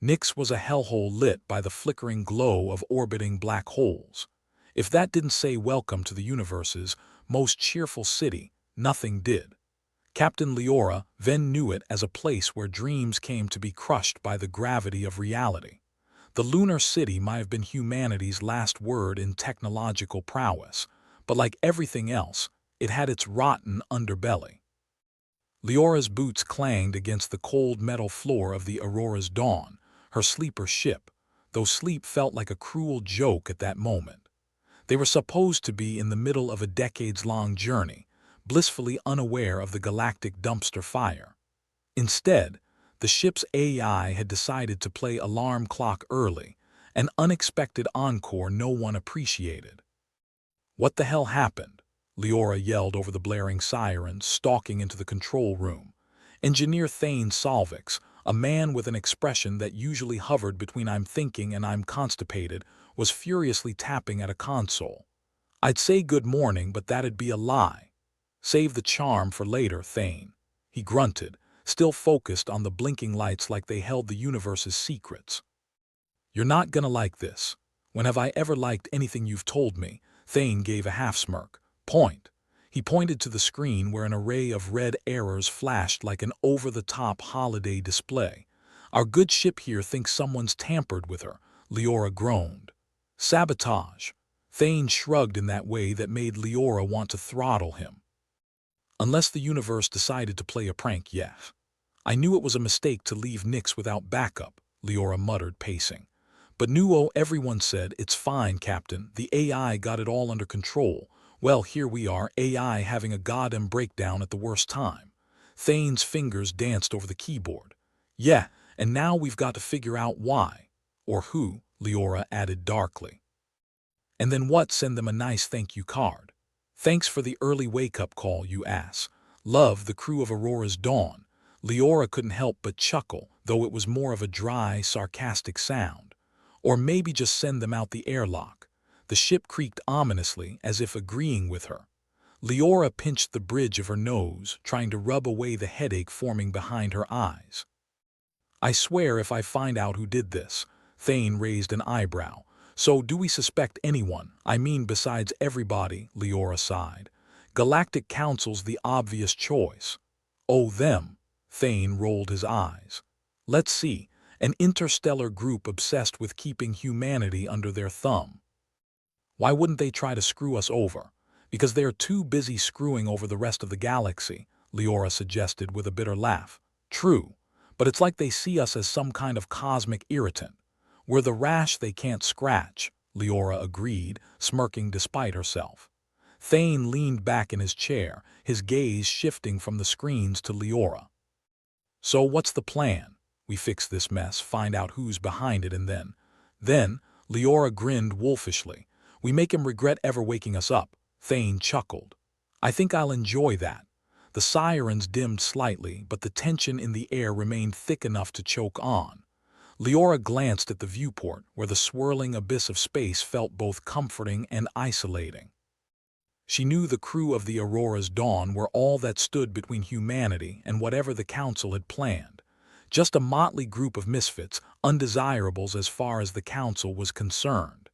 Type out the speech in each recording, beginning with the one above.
Nyx was a hellhole lit by the flickering glow of orbiting black holes. If that didn't say welcome to the universe's most cheerful city, nothing did. Captain Leora then knew it as a place where dreams came to be crushed by the gravity of reality. The lunar city might have been humanity's last word in technological prowess, but like everything else, it had its rotten underbelly. Leora's boots clanged against the cold metal floor of the Aurora's Dawn, her sleeper ship, though sleep felt like a cruel joke at that moment. They were supposed to be in the middle of a decades-long journey, blissfully unaware of the galactic dumpster fire. Instead, the ship's AI had decided to play alarm clock early, an unexpected encore no one appreciated. "What the hell happened?" Leora yelled over the blaring sirens, stalking into the control room. Engineer Thane Salvix, a man with an expression that usually hovered between "I'm thinking" and "I'm constipated," was furiously tapping at a console. "I'd say good morning, but that'd be a lie." "Save the charm for later, Thane," he grunted, still focused on the blinking lights like they held the universe's secrets. "You're not gonna like this. When have I ever liked anything you've told me?" Thane gave a half-smirk. "Point." He pointed to the screen where an array of red errors flashed like an over-the-top holiday display. "Our good ship here thinks someone's tampered with her," Leora groaned. "Sabotage." Thane shrugged in that way that made Leora want to throttle him. "Unless the universe decided to play a prank, yes. I knew it was a mistake to leave Nyx without backup," Leora muttered, pacing. "But everyone said, 'It's fine, Captain, the AI got it all under control.' Well, here we are, AI having a goddamn breakdown at the worst time." Thane's fingers danced over the keyboard. "Yeah, and now we've got to figure out why. Or who," Leora added darkly. "And then what? Send them a nice thank you card. 'Thanks for the early wake-up call, you ass. Love, the crew of Aurora's Dawn.'" Leora couldn't help but chuckle, though it was more of a dry, sarcastic sound. "Or maybe just send them out the airlock." The ship creaked ominously, as if agreeing with her. Leora pinched the bridge of her nose, trying to rub away the headache forming behind her eyes. "I swear if I find out who did this." Thane raised an eyebrow. "So do we suspect anyone? I mean besides everybody," Leora sighed. "Galactic Council's the obvious choice." "Oh, them." Thane rolled his eyes. "Let's see. An interstellar group obsessed with keeping humanity under their thumb." "Why wouldn't they try to screw us over?" "Because they're too busy screwing over the rest of the galaxy," Leora suggested with a bitter laugh. "True, but it's like they see us as some kind of cosmic irritant." "We're the rash they can't scratch," Leora agreed, smirking despite herself. Thane leaned back in his chair, his gaze shifting from the screens to Leora. "So what's the plan? We fix this mess, find out who's behind it, and then," Leora grinned wolfishly, "we make him regret ever waking us up." Thane chuckled. "I think I'll enjoy that." The sirens dimmed slightly, but the tension in the air remained thick enough to choke on. Leora glanced at the viewport, where the swirling abyss of space felt both comforting and isolating. She knew the crew of the Aurora's Dawn were all that stood between humanity and whatever the Council had planned. Just a motley group of misfits, undesirables as far as the Council was concerned.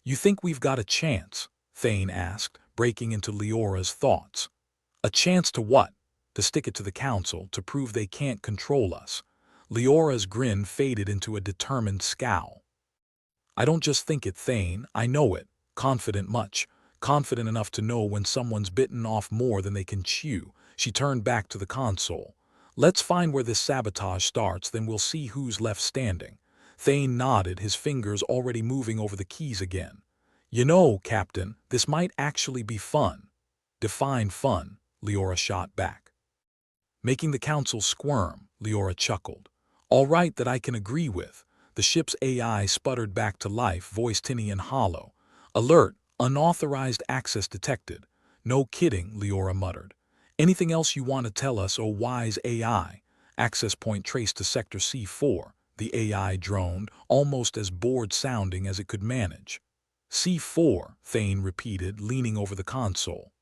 "You think we've got a chance?" Thane asked, breaking into Leora's thoughts. "A chance to what?" "To stick it to the Council, to prove they can't control us." Leora's grin faded into a determined scowl. "I don't just think it, Thane, I know it. Confident much. Confident enough to know when someone's bitten off more than they can chew." She turned back to the console. "Let's find where this sabotage starts, then we'll see who's left standing." Thane nodded, his fingers already moving over the keys again. "You know, Captain, this might actually be fun." "Define fun," Leora shot back. "Making the Council squirm," Leora chuckled. "All right, that I can agree with." The ship's AI sputtered back to life, voice tinny and hollow. "Alert, unauthorized access detected." "No kidding," Leora muttered. "Anything else you want to tell us, oh wise AI?" "Access point traced to Sector C4, the AI droned, almost as bored-sounding as it could manage. "C4, Thane repeated, leaning over the console.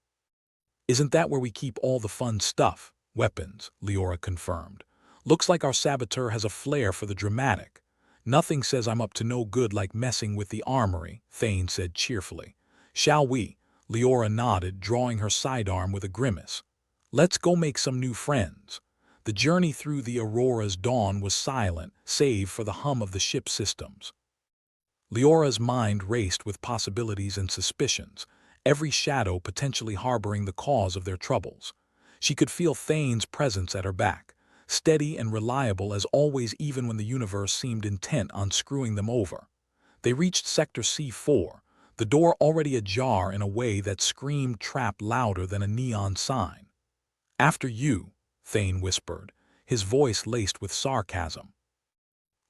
"Isn't that where we keep all the fun stuff?" "Weapons," Leora confirmed. "Looks like our saboteur has a flair for the dramatic." Nothing says I'm up to no good like messing with the armory, Thane said cheerfully. Shall we? Leora nodded, drawing her sidearm with a grimace. Let's go make some new friends. The journey through the Aurora's dawn was silent, save for the hum of the ship's systems. Leora's mind raced with possibilities and suspicions, every shadow potentially harboring the cause of their troubles. She could feel Thane's presence at her back, steady and reliable as always even when the universe seemed intent on screwing them over. They reached Sector C4, the door already ajar in a way that screamed trap louder than a neon sign. After you, Thane whispered, his voice laced with sarcasm.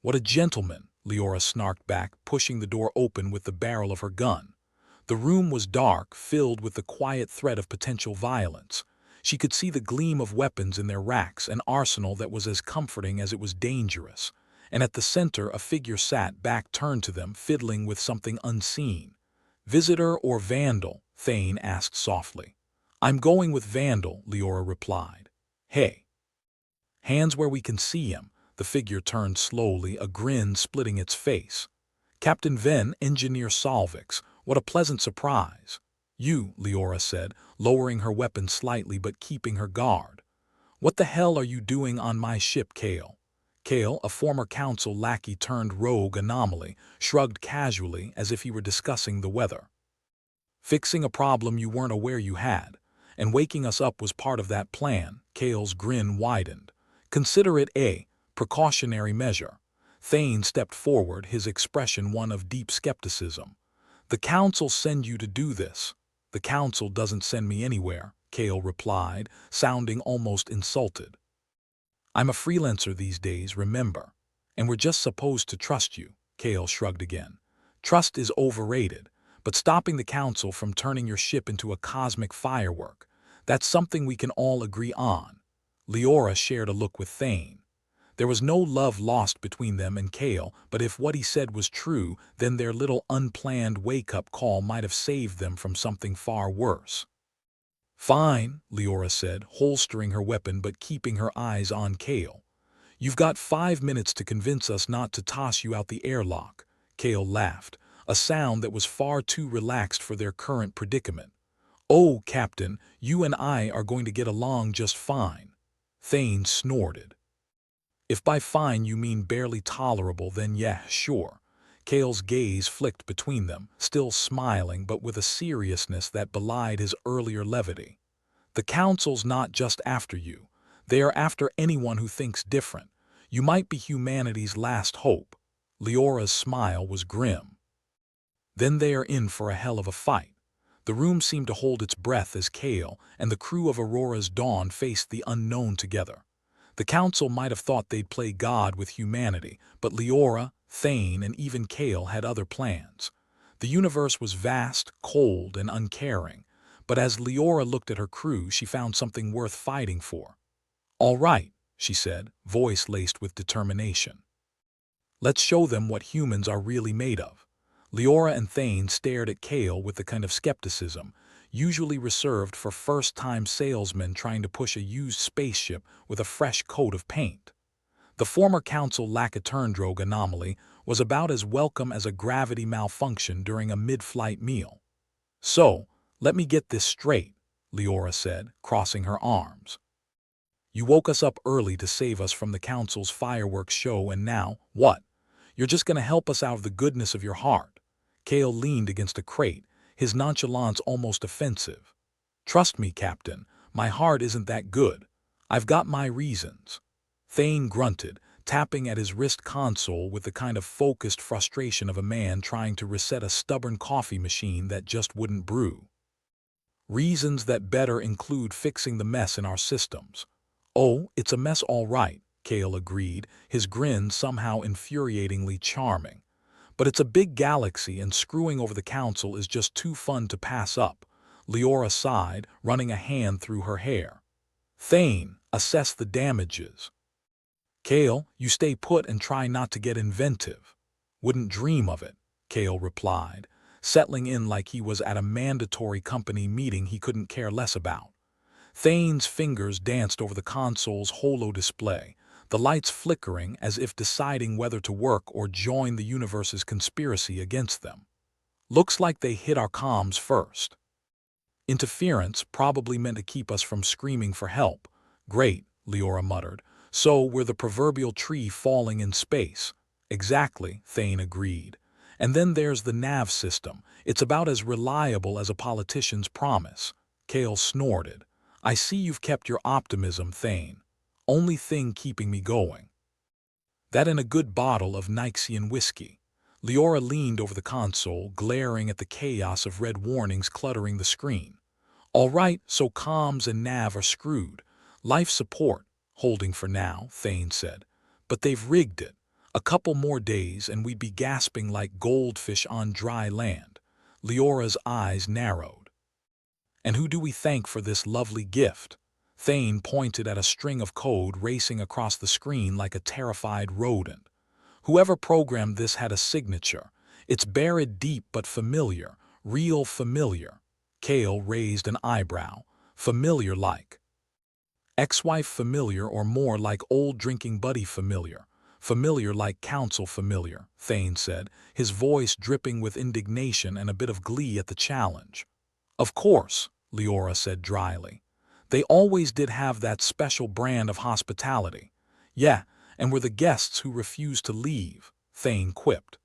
What a gentleman, Leora snarked back, pushing the door open with the barrel of her gun. The room was dark, filled with the quiet threat of potential violence. She could see the gleam of weapons in their racks, an arsenal that was as comforting as it was dangerous. And at the center a figure sat, back turned to them, fiddling with something unseen. Visitor or vandal? Thane asked softly. I'm going with vandal, Leora replied. Hey. Hands where we can see him. The figure turned slowly, a grin splitting its face. Captain Venn, Engineer Solvix, what a pleasant surprise. You, Leora said, lowering her weapon slightly but keeping her guard. What the hell are you doing on my ship, Kale? Kale, a former council lackey turned rogue anomaly, shrugged casually as if he were discussing the weather. Fixing a problem you weren't aware you had, and waking us up was part of that plan. Kale's grin widened. Consider it a precautionary measure. Thane stepped forward, his expression one of deep skepticism. The council send you to do this. The council doesn't send me anywhere, Kale replied, sounding almost insulted. I'm a freelancer these days, remember, and we're just supposed to trust you, Kale shrugged again. Trust is overrated, but stopping the council from turning your ship into a cosmic firework, that's something we can all agree on. Leora shared a look with Thane. There was no love lost between them and Kale, but if what he said was true, then their little unplanned wake-up call might have saved them from something far worse. Fine, Leora said, holstering her weapon but keeping her eyes on Kale. You've got 5 minutes to convince us not to toss you out the airlock. Kale laughed, a sound that was far too relaxed for their current predicament. Oh, Captain, you and I are going to get along just fine. Thane snorted. If by fine you mean barely tolerable, then yeah, sure. Kale's gaze flicked between them, still smiling but with a seriousness that belied his earlier levity. The council's not just after you. They are after anyone who thinks different. You might be humanity's last hope. Leora's smile was grim. Then they are in for a hell of a fight. The room seemed to hold its breath as Kale and the crew of Aurora's Dawn faced the unknown together. The council might have thought they'd play God with humanity, but Leora, Thane, and even Kale had other plans. The universe was vast, cold, and uncaring, but as Leora looked at her crew, she found something worth fighting for. All right, she said, voice laced with determination. Let's show them what humans are really made of. Leora and Thane stared at Kale with the kind of skepticism usually reserved for first-time salesmen trying to push a used spaceship with a fresh coat of paint. The former council Lacaturndrogue anomaly was about as welcome as a gravity malfunction during a mid-flight meal. So, let me get this straight, Leora said, crossing her arms. You woke us up early to save us from the council's fireworks show, and now, what? You're just going to help us out of the goodness of your heart. Kale leaned against a crate, his nonchalance almost offensive. Trust me, Captain, my heart isn't that good. I've got my reasons. Thane grunted, tapping at his wrist console with the kind of focused frustration of a man trying to reset a stubborn coffee machine that just wouldn't brew. Reasons that better include fixing the mess in our systems. Oh, it's a mess all right, Kale agreed, his grin somehow infuriatingly charming. But it's a big galaxy and screwing over the council is just too fun to pass up. Leora sighed, running a hand through her hair. Thane, assess the damages. Kale, you stay put and try not to get inventive. Wouldn't dream of it, Kale replied, settling in like he was at a mandatory company meeting he couldn't care less about. Thane's fingers danced over the console's holo display, the lights flickering as if deciding whether to work or join the universe's conspiracy against them. Looks like they hit our comms first. Interference probably meant to keep us from screaming for help. Great, Leora muttered. So we're the proverbial tree falling in space. Exactly, Thane agreed. And then there's the nav system. It's about as reliable as a politician's promise. Kale snorted. I see you've kept your optimism, Thane. Only thing keeping me going. That and a good bottle of Nixian whiskey. Leora leaned over the console, glaring at the chaos of red warnings cluttering the screen. All right, so comms and nav are screwed. Life support, holding for now, Thane said. But they've rigged it. A couple more days and we'd be gasping like goldfish on dry land. Leora's eyes narrowed. And who do we thank for this lovely gift? Thane pointed at a string of code racing across the screen like a terrified rodent. Whoever programmed this had a signature. It's buried deep but familiar, real familiar. Kale raised an eyebrow. Familiar-like. Ex-wife familiar or more like old drinking buddy familiar. Familiar like council familiar, Thane said, his voice dripping with indignation and a bit of glee at the challenge. Of course, Leora said dryly. They always did have that special brand of hospitality. Yeah, and were the guests who refused to leave, Thane quipped.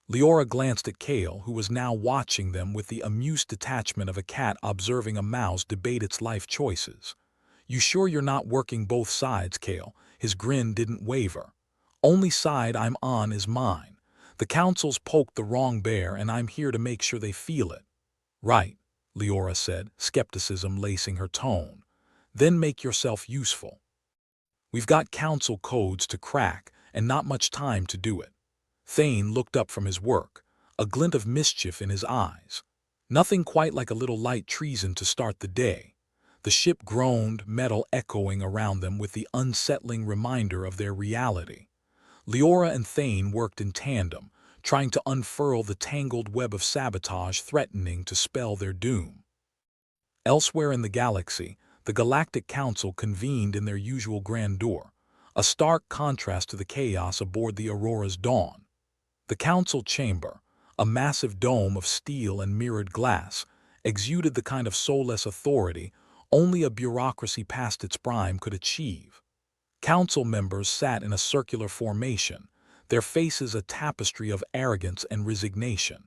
Leora glanced at Kale, who was now watching them with the amused detachment of a cat observing a mouse debate its life choices. You sure you're not working both sides, Kale? His grin didn't waver. Only side I'm on is mine. The council's poked the wrong bear and I'm here to make sure they feel it. Right, Leora said, skepticism lacing her tone. Then make yourself useful. We've got council codes to crack and not much time to do it. Thane looked up from his work, a glint of mischief in his eyes. Nothing quite like a little light treason to start the day. The ship groaned, metal echoing around them with the unsettling reminder of their reality. Leora and Thane worked in tandem, trying to unfurl the tangled web of sabotage threatening to spell their doom. Elsewhere in the galaxy, the Galactic Council convened in their usual grandeur, a stark contrast to the chaos aboard the Aurora's dawn. The council chamber, a massive dome of steel and mirrored glass, exuded the kind of soulless authority only a bureaucracy past its prime could achieve. Council members sat in a circular formation, their faces a tapestry of arrogance and resignation.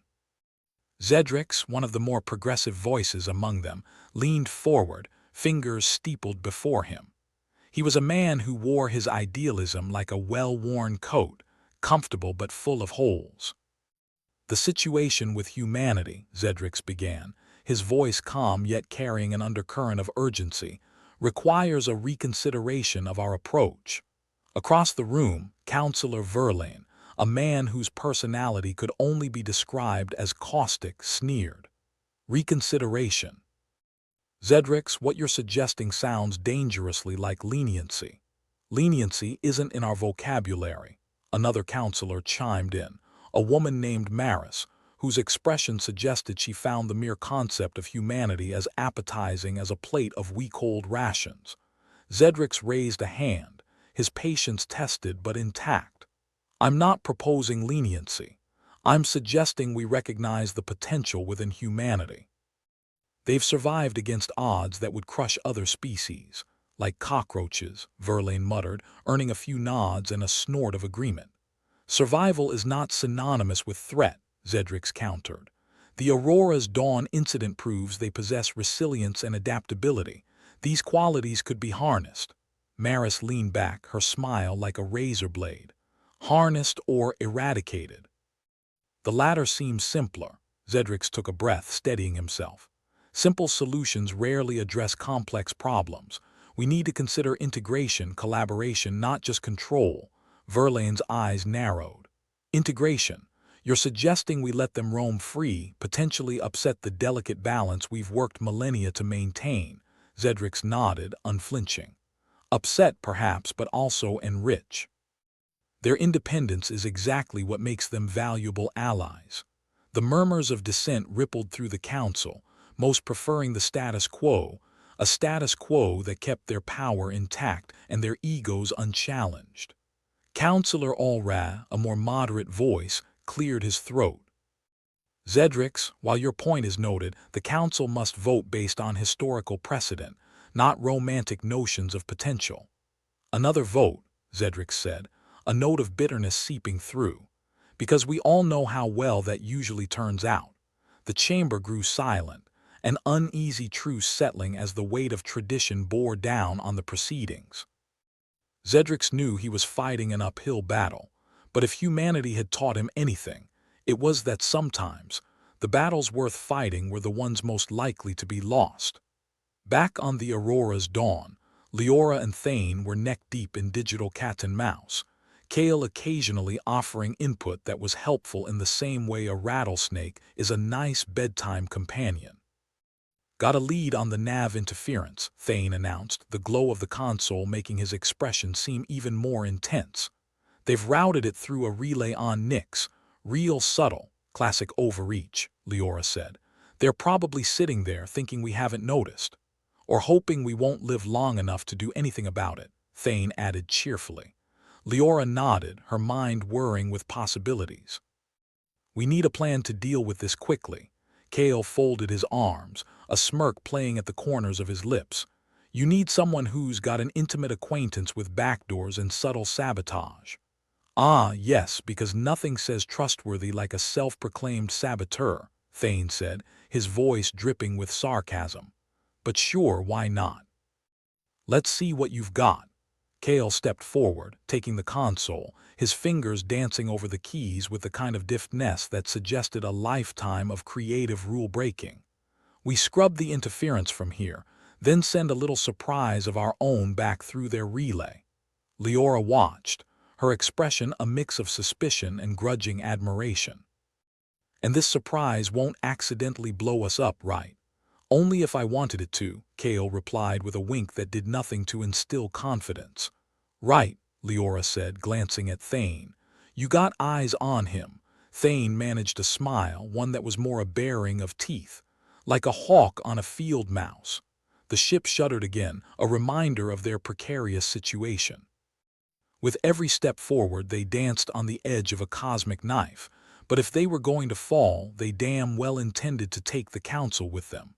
Zedrix, one of the more progressive voices among them, leaned forward, fingers steepled before him. He was a man who wore his idealism like a well-worn coat, comfortable but full of holes. The situation with humanity, Zedrix began, his voice calm yet carrying an undercurrent of urgency, requires a reconsideration of our approach. Across the room, Councillor Verlaine, a man whose personality could only be described as caustic, sneered. Reconsideration. Zedrix, what you're suggesting sounds dangerously like leniency. Leniency isn't in our vocabulary. Another councillor chimed in, a woman named Maris, whose expression suggested she found the mere concept of humanity as appetizing as a plate of week-old rations. Zedrix raised a hand, his patience tested but intact. I'm not proposing leniency. I'm suggesting we recognize the potential within humanity. They've survived against odds that would crush other species, like cockroaches, Verlaine muttered, earning a few nods and a snort of agreement. Survival is not synonymous with threat, Zedrix countered. The Aurora's dawn incident proves they possess resilience and adaptability. These qualities could be harnessed. Maris leaned back, her smile like a razor blade. Harnessed or eradicated. The latter seems simpler. Zedrix took a breath, steadying himself. Simple solutions rarely address complex problems. We need to consider integration, collaboration, not just control. Verlaine's eyes narrowed. Integration. You're suggesting we let them roam free, potentially upset the delicate balance we've worked millennia to maintain. Zedrix nodded, unflinching. Upset, perhaps, but also enrich. Their independence is exactly what makes them valuable allies. The murmurs of dissent rippled through the council, most preferring the status quo, a status quo that kept their power intact and their egos unchallenged. Counselor Aurora, a more moderate voice, cleared his throat. Zedrix, while your point is noted, the Council must vote based on historical precedent, not romantic notions of potential. Another vote, Zedrix said, a note of bitterness seeping through. Because we all know how well that usually turns out. The chamber grew silent, an uneasy truce settling as the weight of tradition bore down on the proceedings. Zedrix knew he was fighting an uphill battle, but if humanity had taught him anything, it was that sometimes the battles worth fighting were the ones most likely to be lost. Back on the Aurora's dawn, Leora and Thane were neck-deep in digital cat and mouse, Kale occasionally offering input that was helpful in the same way a rattlesnake is a nice bedtime companion. Got a lead on the nav interference, Thane announced, the glow of the console making his expression seem even more intense. They've routed it through a relay on Nyx. Real subtle, classic overreach, Leora said. They're probably sitting there thinking we haven't noticed. Or hoping we won't live long enough to do anything about it, Thane added cheerfully. Leora nodded, her mind whirring with possibilities. We need a plan to deal with this quickly. Kale folded his arms, a smirk playing at the corners of his lips. You need someone who's got an intimate acquaintance with backdoors and subtle sabotage. Ah, yes, because nothing says trustworthy like a self-proclaimed saboteur, Thane said, his voice dripping with sarcasm. But sure, why not? Let's see what you've got. Kale stepped forward, taking the console, his fingers dancing over the keys with the kind of deftness that suggested a lifetime of creative rule-breaking. We scrub the interference from here, then send a little surprise of our own back through their relay. Leora watched, her expression a mix of suspicion and grudging admiration. And this surprise won't accidentally blow us up, right? Only if I wanted it to, Kale replied with a wink that did nothing to instill confidence. Right, Leora said, glancing at Thane. You got eyes on him. Thane managed a smile, one that was more a baring of teeth, like a hawk on a field mouse. The ship shuddered again, a reminder of their precarious situation. With every step forward, they danced on the edge of a cosmic knife, but if they were going to fall, they damn well intended to take the council with them.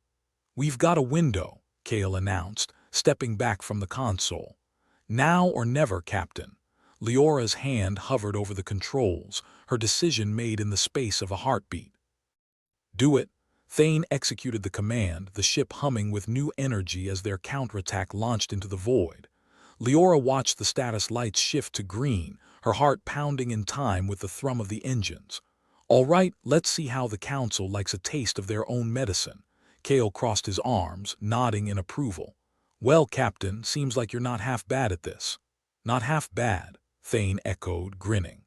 We've got a window, Kale announced, stepping back from the console. Now or never, Captain. Leora's hand hovered over the controls, her decision made in the space of a heartbeat. Do it. Thane executed the command, the ship humming with new energy as their counterattack launched into the void. Leora watched the status lights shift to green, her heart pounding in time with the thrum of the engines. All right, let's see how the council likes a taste of their own medicine. Kale crossed his arms, nodding in approval. Well, Captain, seems like you're not half bad at this. Not half bad, Thane echoed, grinning.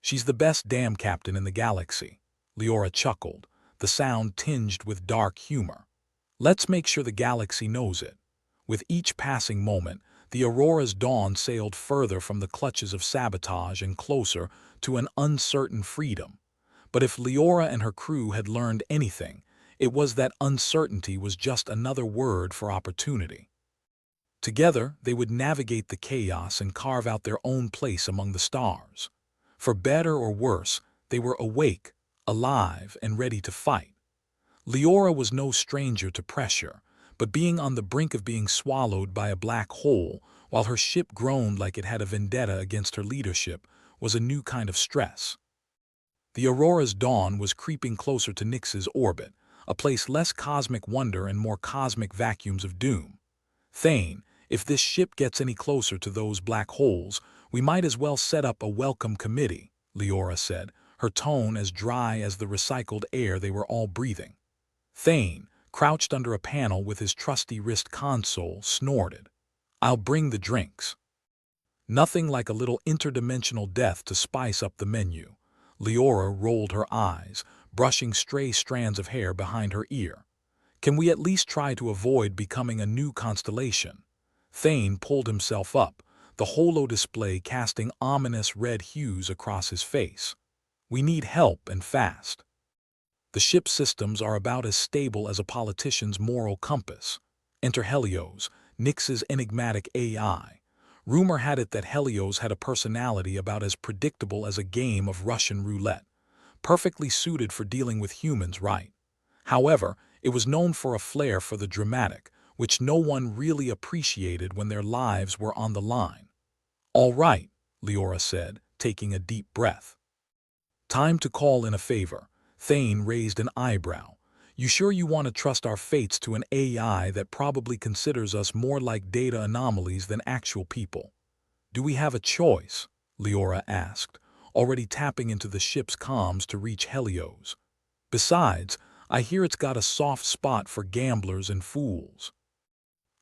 She's the best damn captain in the galaxy. Leora chuckled, the sound tinged with dark humor. Let's make sure the galaxy knows it. With each passing moment, the Aurora's dawn sailed further from the clutches of sabotage and closer to an uncertain freedom. But if Leora and her crew had learned anything, it was that uncertainty was just another word for opportunity. Together, they would navigate the chaos and carve out their own place among the stars. For better or worse, they were awake, alive, and ready to fight. Leora was no stranger to pressure, but being on the brink of being swallowed by a black hole while her ship groaned like it had a vendetta against her leadership was a new kind of stress. The Aurora's dawn was creeping closer to Nyx's orbit, a place less cosmic wonder and more cosmic vacuums of doom. Thane, if this ship gets any closer to those black holes, we might as well set up a welcome committee, Leora said, her tone as dry as the recycled air they were all breathing. Thane, crouched under a panel with his trusty wrist console, snorted. I'll bring the drinks. Nothing like a little interdimensional death to spice up the menu. Leora rolled her eyes, brushing stray strands of hair behind her ear. Can we at least try to avoid becoming a new constellation? Thane pulled himself up, the holo display casting ominous red hues across his face. We need help and fast. The ship's systems are about as stable as a politician's moral compass. Enter Helios, Nyx's enigmatic AI. Rumor had it that Helios had a personality about as predictable as a game of Russian roulette, perfectly suited for dealing with humans right. However, it was known for a flair for the dramatic, which no one really appreciated when their lives were on the line. "All right," Leora said, taking a deep breath. "Time to call in a favor." Thane raised an eyebrow. "You sure you want to trust our fates to an AI that probably considers us more like data anomalies than actual people?" "Do we have a choice?" Leora asked, already tapping into the ship's comms to reach Helios. "Besides, I hear it's got a soft spot for gamblers and fools."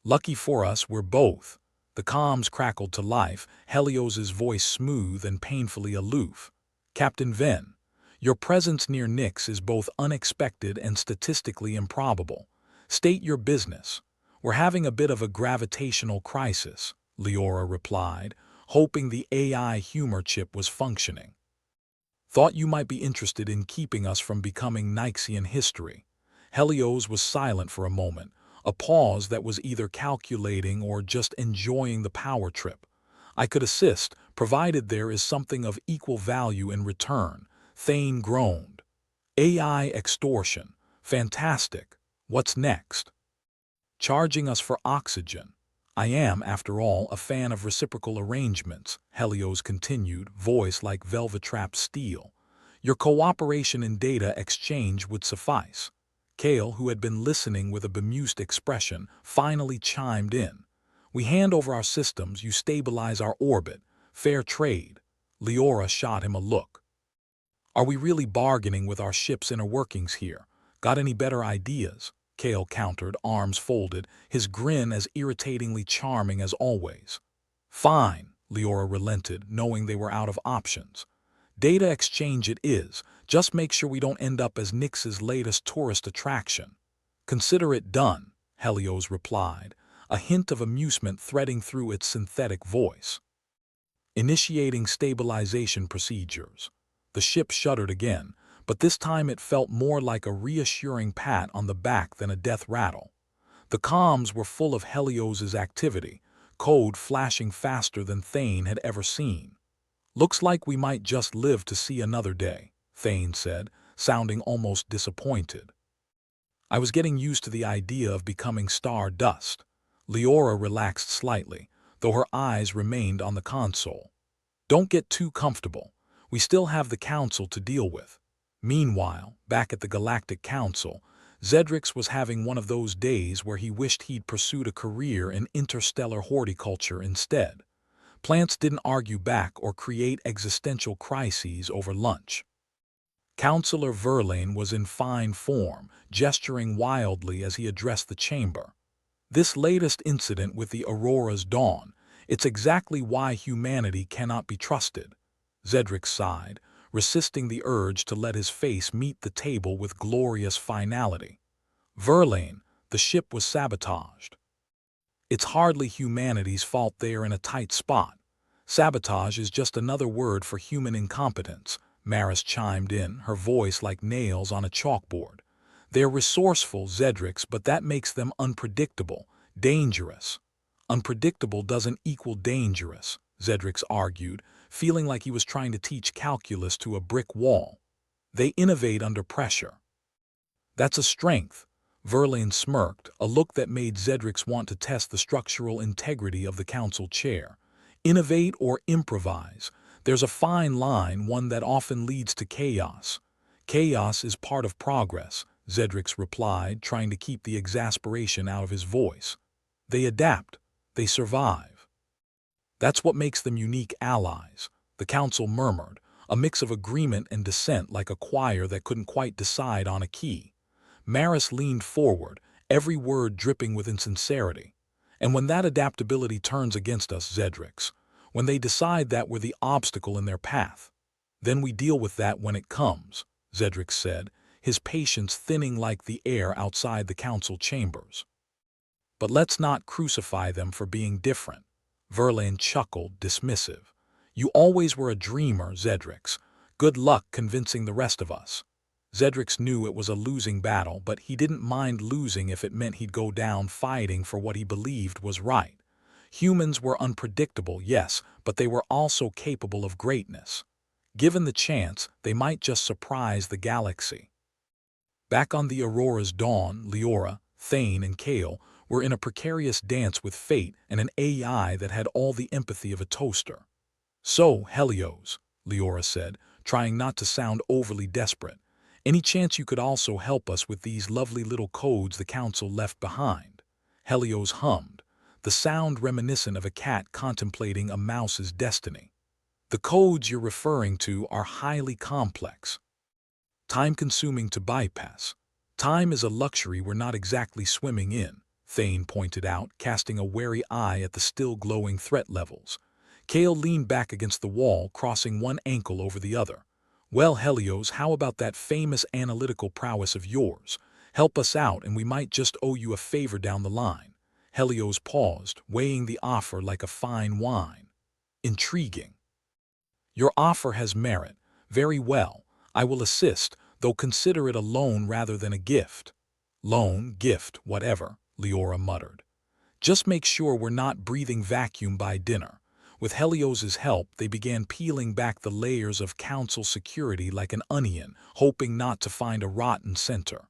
"Lucky for us, we're both." The comms crackled to life, Helios's voice smooth and painfully aloof. "Captain Venn, your presence near Nyx is both unexpected and statistically improbable. State your business." "We're having a bit of a gravitational crisis," Leora replied, hoping the AI humor chip was functioning. "Thought you might be interested in keeping us from becoming Nyxian history." Helios was silent for a moment, a pause that was either calculating or just enjoying the power trip. "I could assist, provided there is something of equal value in return," Thane groaned. "AI extortion. Fantastic. What's next?" "Charging us for oxygen. I am, after all, a fan of reciprocal arrangements," Helios continued, voice like velvet-trapped steel. "Your cooperation in data exchange would suffice." Kale, who had been listening with a bemused expression, finally chimed in. "We hand over our systems, you stabilize our orbit. Fair trade." Leora shot him a look. "Are we really bargaining with our ship's inner workings here? Got any better ideas?" Kale countered, arms folded, his grin as irritatingly charming as always. "Fine," Leora relented, knowing they were out of options. "Data exchange it is. Just make sure we don't end up as Nyx's latest tourist attraction." "Consider it done," Helios replied, a hint of amusement threading through its synthetic voice. Initiating stabilization procedures. The ship shuddered again, but this time it felt more like a reassuring pat on the back than a death rattle. The comms were full of Helios's activity, code flashing faster than Thane had ever seen. "Looks like we might just live to see another day," Thane said, sounding almost disappointed. "I was getting used to the idea of becoming stardust." Leora relaxed slightly, though her eyes remained on the console. "Don't get too comfortable. We still have the Council to deal with." Meanwhile, back at the Galactic Council, Zedrix was having one of those days where he wished he'd pursued a career in interstellar horticulture instead. Plants didn't argue back or create existential crises over lunch. Councillor Verlaine was in fine form, gesturing wildly as he addressed the chamber. "This latest incident with the Aurora's dawn, it's exactly why humanity cannot be trusted." Zedrix sighed, resisting the urge to let his face meet the table with glorious finality. "Verlaine, the ship was sabotaged." "It's hardly humanity's fault they're in a tight spot. Sabotage is just another word for human incompetence," Maris chimed in, her voice like nails on a chalkboard. "They're resourceful, Zedrix, but that makes them unpredictable, dangerous." "Unpredictable doesn't equal dangerous," Zedrix argued, feeling like he was trying to teach calculus to a brick wall. "They innovate under pressure." "That's a strength," Verlaine smirked, a look that made Zedrix want to test the structural integrity of the council chair. "Innovate or improvise. There's a fine line, one that often leads to chaos." "Chaos is part of progress," Zedrix replied, trying to keep the exasperation out of his voice. "They adapt. They survive. That's what makes them unique allies," the council murmured, a mix of agreement and dissent like a choir that couldn't quite decide on a key. Maris leaned forward, every word dripping with insincerity. "And when that adaptability turns against us, Zedrix, when they decide that we're the obstacle in their path, then we deal with that when it comes," Zedrix said, his patience thinning like the air outside the council chambers. "But let's not crucify them for being different." Verlaine chuckled, dismissive. "You always were a dreamer, Zedrix. Good luck convincing the rest of us." Zedrix knew it was a losing battle, but he didn't mind losing if it meant he'd go down fighting for what he believed was right. Humans were unpredictable, yes, but they were also capable of greatness. Given the chance, they might just surprise the galaxy. Back on the Aurora's dawn, Leora, Thane, and Kale were in a precarious dance with fate and an AI that had all the empathy of a toaster. "So, Helios," Leora said, trying not to sound overly desperate, "any chance you could also help us with these lovely little codes the Council left behind?" Helios hummed, the sound reminiscent of a cat contemplating a mouse's destiny. "The codes you're referring to are highly complex, time-consuming to bypass. Time is a luxury we're not exactly swimming in," Thane pointed out, casting a wary eye at the still glowing threat levels. Kale leaned back against the wall, crossing one ankle over the other. "Well, Helios, how about that famous analytical prowess of yours? Help us out and we might just owe you a favor down the line." Helios paused, weighing the offer like a fine wine. "Intriguing. Your offer has merit. Very well, I will assist, though consider it a loan rather than a gift." "Loan, gift, whatever," Leora muttered. "Just make sure we're not breathing vacuum by dinner." With Helios's help, they began peeling back the layers of Council security like an onion, hoping not to find a rotten center.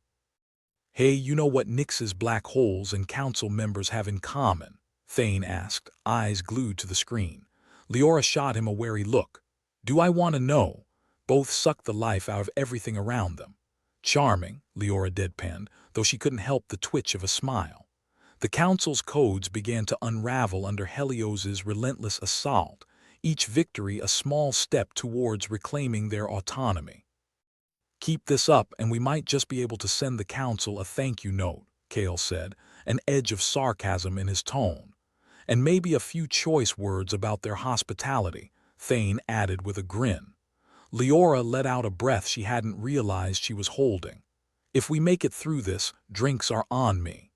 "Hey, you know what Nyx's black holes and Council members have in common?" Thane asked, eyes glued to the screen. Leora shot him a wary look. "Do I want to know?" "Both suck the life out of everything around them." "Charming," Leora deadpanned, though she couldn't help the twitch of a smile. The Council's codes began to unravel under Helios's relentless assault, each victory a small step towards reclaiming their autonomy. "Keep this up and we might just be able to send the Council a thank you note," Kale said, an edge of sarcasm in his tone. "And maybe a few choice words about their hospitality," Thane added with a grin. Leora let out a breath she hadn't realized she was holding. "If we make it through this, drinks are on me.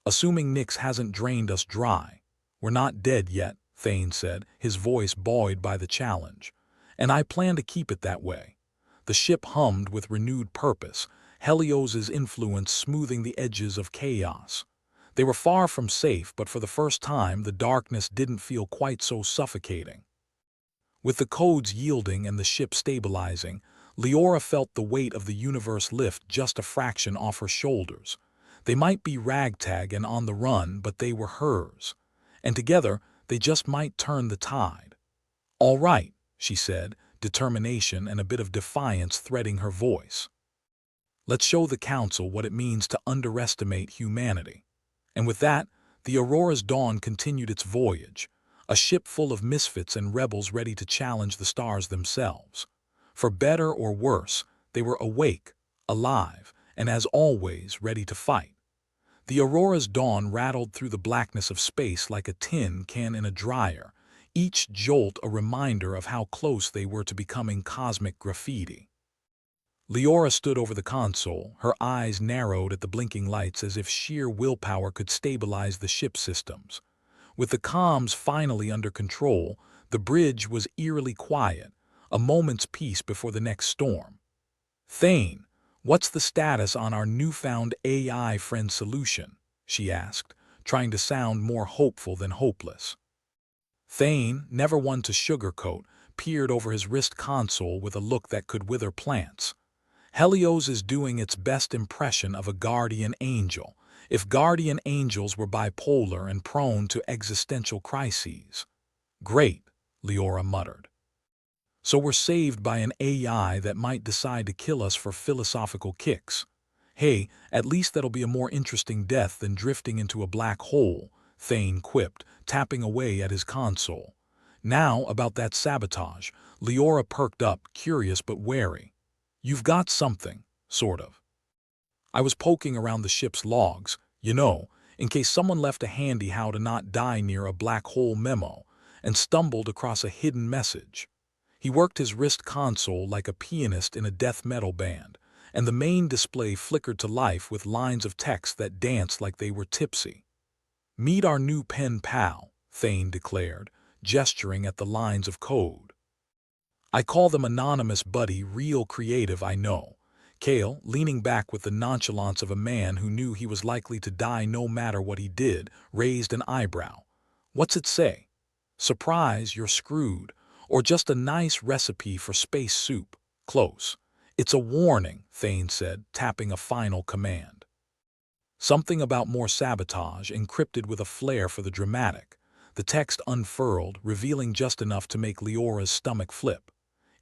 Assuming Nyx hasn't drained us dry." "We're not dead yet," Thane said, his voice buoyed by the challenge. "And I plan to keep it that way." The ship hummed with renewed purpose, Helios's influence smoothing the edges of chaos. They were far from safe, but for the first time the darkness didn't feel quite so suffocating. With the codes yielding and the ship stabilizing, Leora felt the weight of the universe lift just a fraction off her shoulders. They might be ragtag and on the run, but they were hers. And together, they just might turn the tide. "All right," she said, determination and a bit of defiance threading her voice. "Let's show the Council what it means to underestimate humanity." And with that, the Aurora's dawn continued its voyage, a ship full of misfits and rebels ready to challenge the stars themselves. For better or worse, they were awake, alive, and as always, ready to fight. The Aurora's dawn rattled through the blackness of space like a tin can in a dryer, each jolt a reminder of how close they were to becoming cosmic graffiti. Leora stood over the console, her eyes narrowed at the blinking lights as if sheer willpower could stabilize the ship systems. With the comms finally under control, the bridge was eerily quiet, a moment's peace before the next storm. "Thane, what's the status on our newfound AI friend solution?" she asked, trying to sound more hopeful than hopeless. Thane, never one to sugarcoat, peered over his wrist console with a look that could wither plants. "Helios is doing its best impression of a guardian angel, if guardian angels were bipolar and prone to existential crises." "Great," Leora muttered. "So we're saved by an AI that might decide to kill us for philosophical kicks. Hey, at least that'll be a more interesting death than drifting into a black hole," Thane quipped, tapping away at his console. "Now, about that sabotage," Leora perked up, curious but wary. "You've got something, sort of." "I was poking around the ship's logs, in case someone left a handy how to not die near a black hole memo, and stumbled across a hidden message." He worked his wrist console like a pianist in a death metal band, and the main display flickered to life with lines of text that danced like they were tipsy. "Meet our new pen pal," Thane declared, gesturing at the lines of code. "I call them anonymous buddy, real creative, I know. Kale, leaning back with the nonchalance of a man who knew he was likely to die no matter what he did, raised an eyebrow. What's it say? Surprise, you're screwed. Or just a nice recipe for space soup? Close. It's a warning, Thane said, tapping a final command. Something about more sabotage, encrypted with a flair for the dramatic. The text unfurled, revealing just enough to make Leora's stomach flip.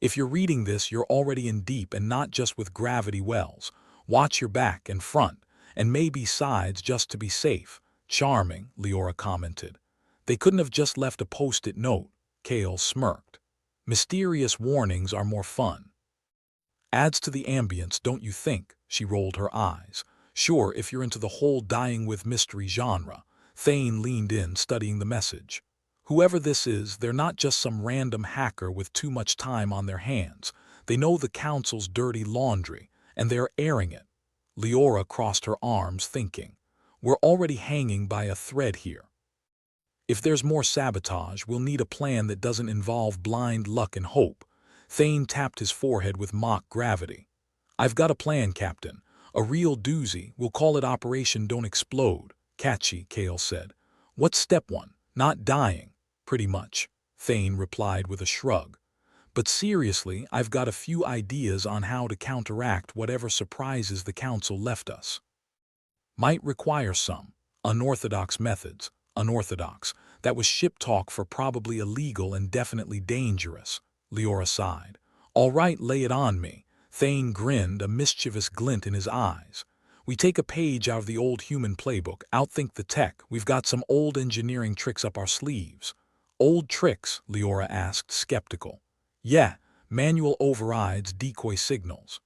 If you're reading this, you're already in deep, and not just with gravity wells. Watch your back and front, and maybe sides just to be safe. Charming, Leora commented. They couldn't have just left a post-it note. Kale smirked. Mysterious warnings are more fun. Adds to the ambience, don't you think? She rolled her eyes. Sure, if you're into the whole dying with mystery genre. Thane leaned in, studying the message. Whoever this is, they're not just some random hacker with too much time on their hands. They know the Council's dirty laundry, and they're airing it. Leora crossed her arms, thinking. We're already hanging by a thread here. If there's more sabotage, we'll need a plan that doesn't involve blind luck and hope. Thane tapped his forehead with mock gravity. I've got a plan, Captain. A real doozy. We'll call it Operation Don't Explode. Catchy, Kale said. What's step one? Not dying. Pretty much, Thane replied with a shrug. But seriously, I've got a few ideas on how to counteract whatever surprises the Council left us. Might require some unorthodox methods. Unorthodox. That was ship talk for probably illegal and definitely dangerous. Leora sighed. All right, lay it on me. Thane grinned, a mischievous glint in his eyes. We take a page out of the old human playbook, outthink the tech. We've got some old engineering tricks up our sleeves. Old tricks? Leora asked, skeptical. Yeah, manual overrides, decoy signals.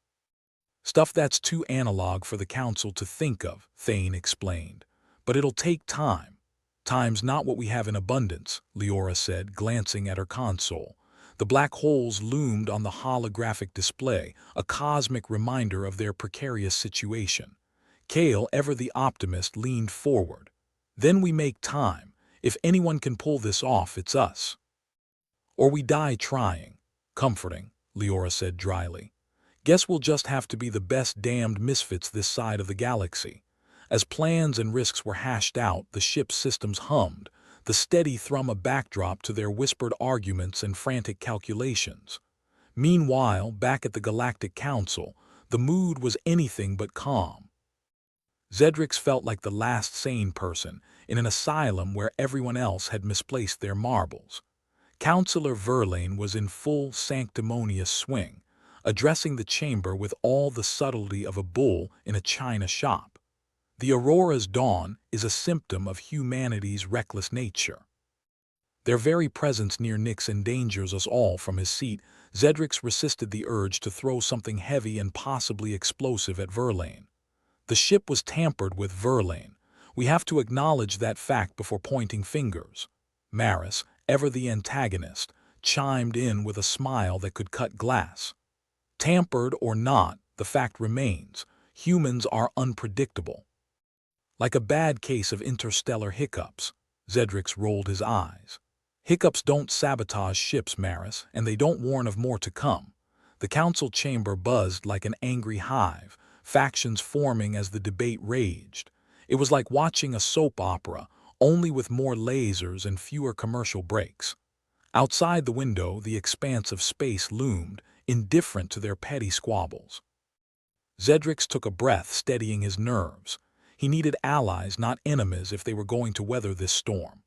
Stuff that's too analog for the Council to think of, Thane explained. But it'll take time. Time's not what we have in abundance, Leora said, glancing at her console. The black holes loomed on the holographic display, a cosmic reminder of their precarious situation. Kale, ever the optimist, leaned forward. Then we make time. If anyone can pull this off, it's us. Or we die trying. Comforting, Leora said dryly. Guess we'll just have to be the best damned misfits this side of the galaxy. As plans and risks were hashed out, the ship's systems hummed, the steady thrum a backdrop to their whispered arguments and frantic calculations. Meanwhile, back at the Galactic Council, the mood was anything but calm. Zedrix felt like the last sane person in an asylum where everyone else had misplaced their marbles. Councillor Verlaine was in full sanctimonious swing, addressing the chamber with all the subtlety of a bull in a china shop. The Aurora's dawn is a symptom of humanity's reckless nature. Their very presence near Nyx endangers us all. From his seat, Zedrix resisted the urge to throw something heavy and possibly explosive at Verlaine. The ship was tampered with, Verlaine. We have to acknowledge that fact before pointing fingers. Maris, ever the antagonist, chimed in with a smile that could cut glass. Tampered or not, the fact remains. Humans are unpredictable. Like a bad case of interstellar hiccups. Zedrix rolled his eyes. Hiccups don't sabotage ships, Maris, and they don't warn of more to come. The council chamber buzzed like an angry hive, factions forming as the debate raged. It was like watching a soap opera, only with more lasers and fewer commercial breaks. Outside the window, the expanse of space loomed, indifferent to their petty squabbles. Zedrix took a breath, steadying his nerves. He needed allies, not enemies, if they were going to weather this storm.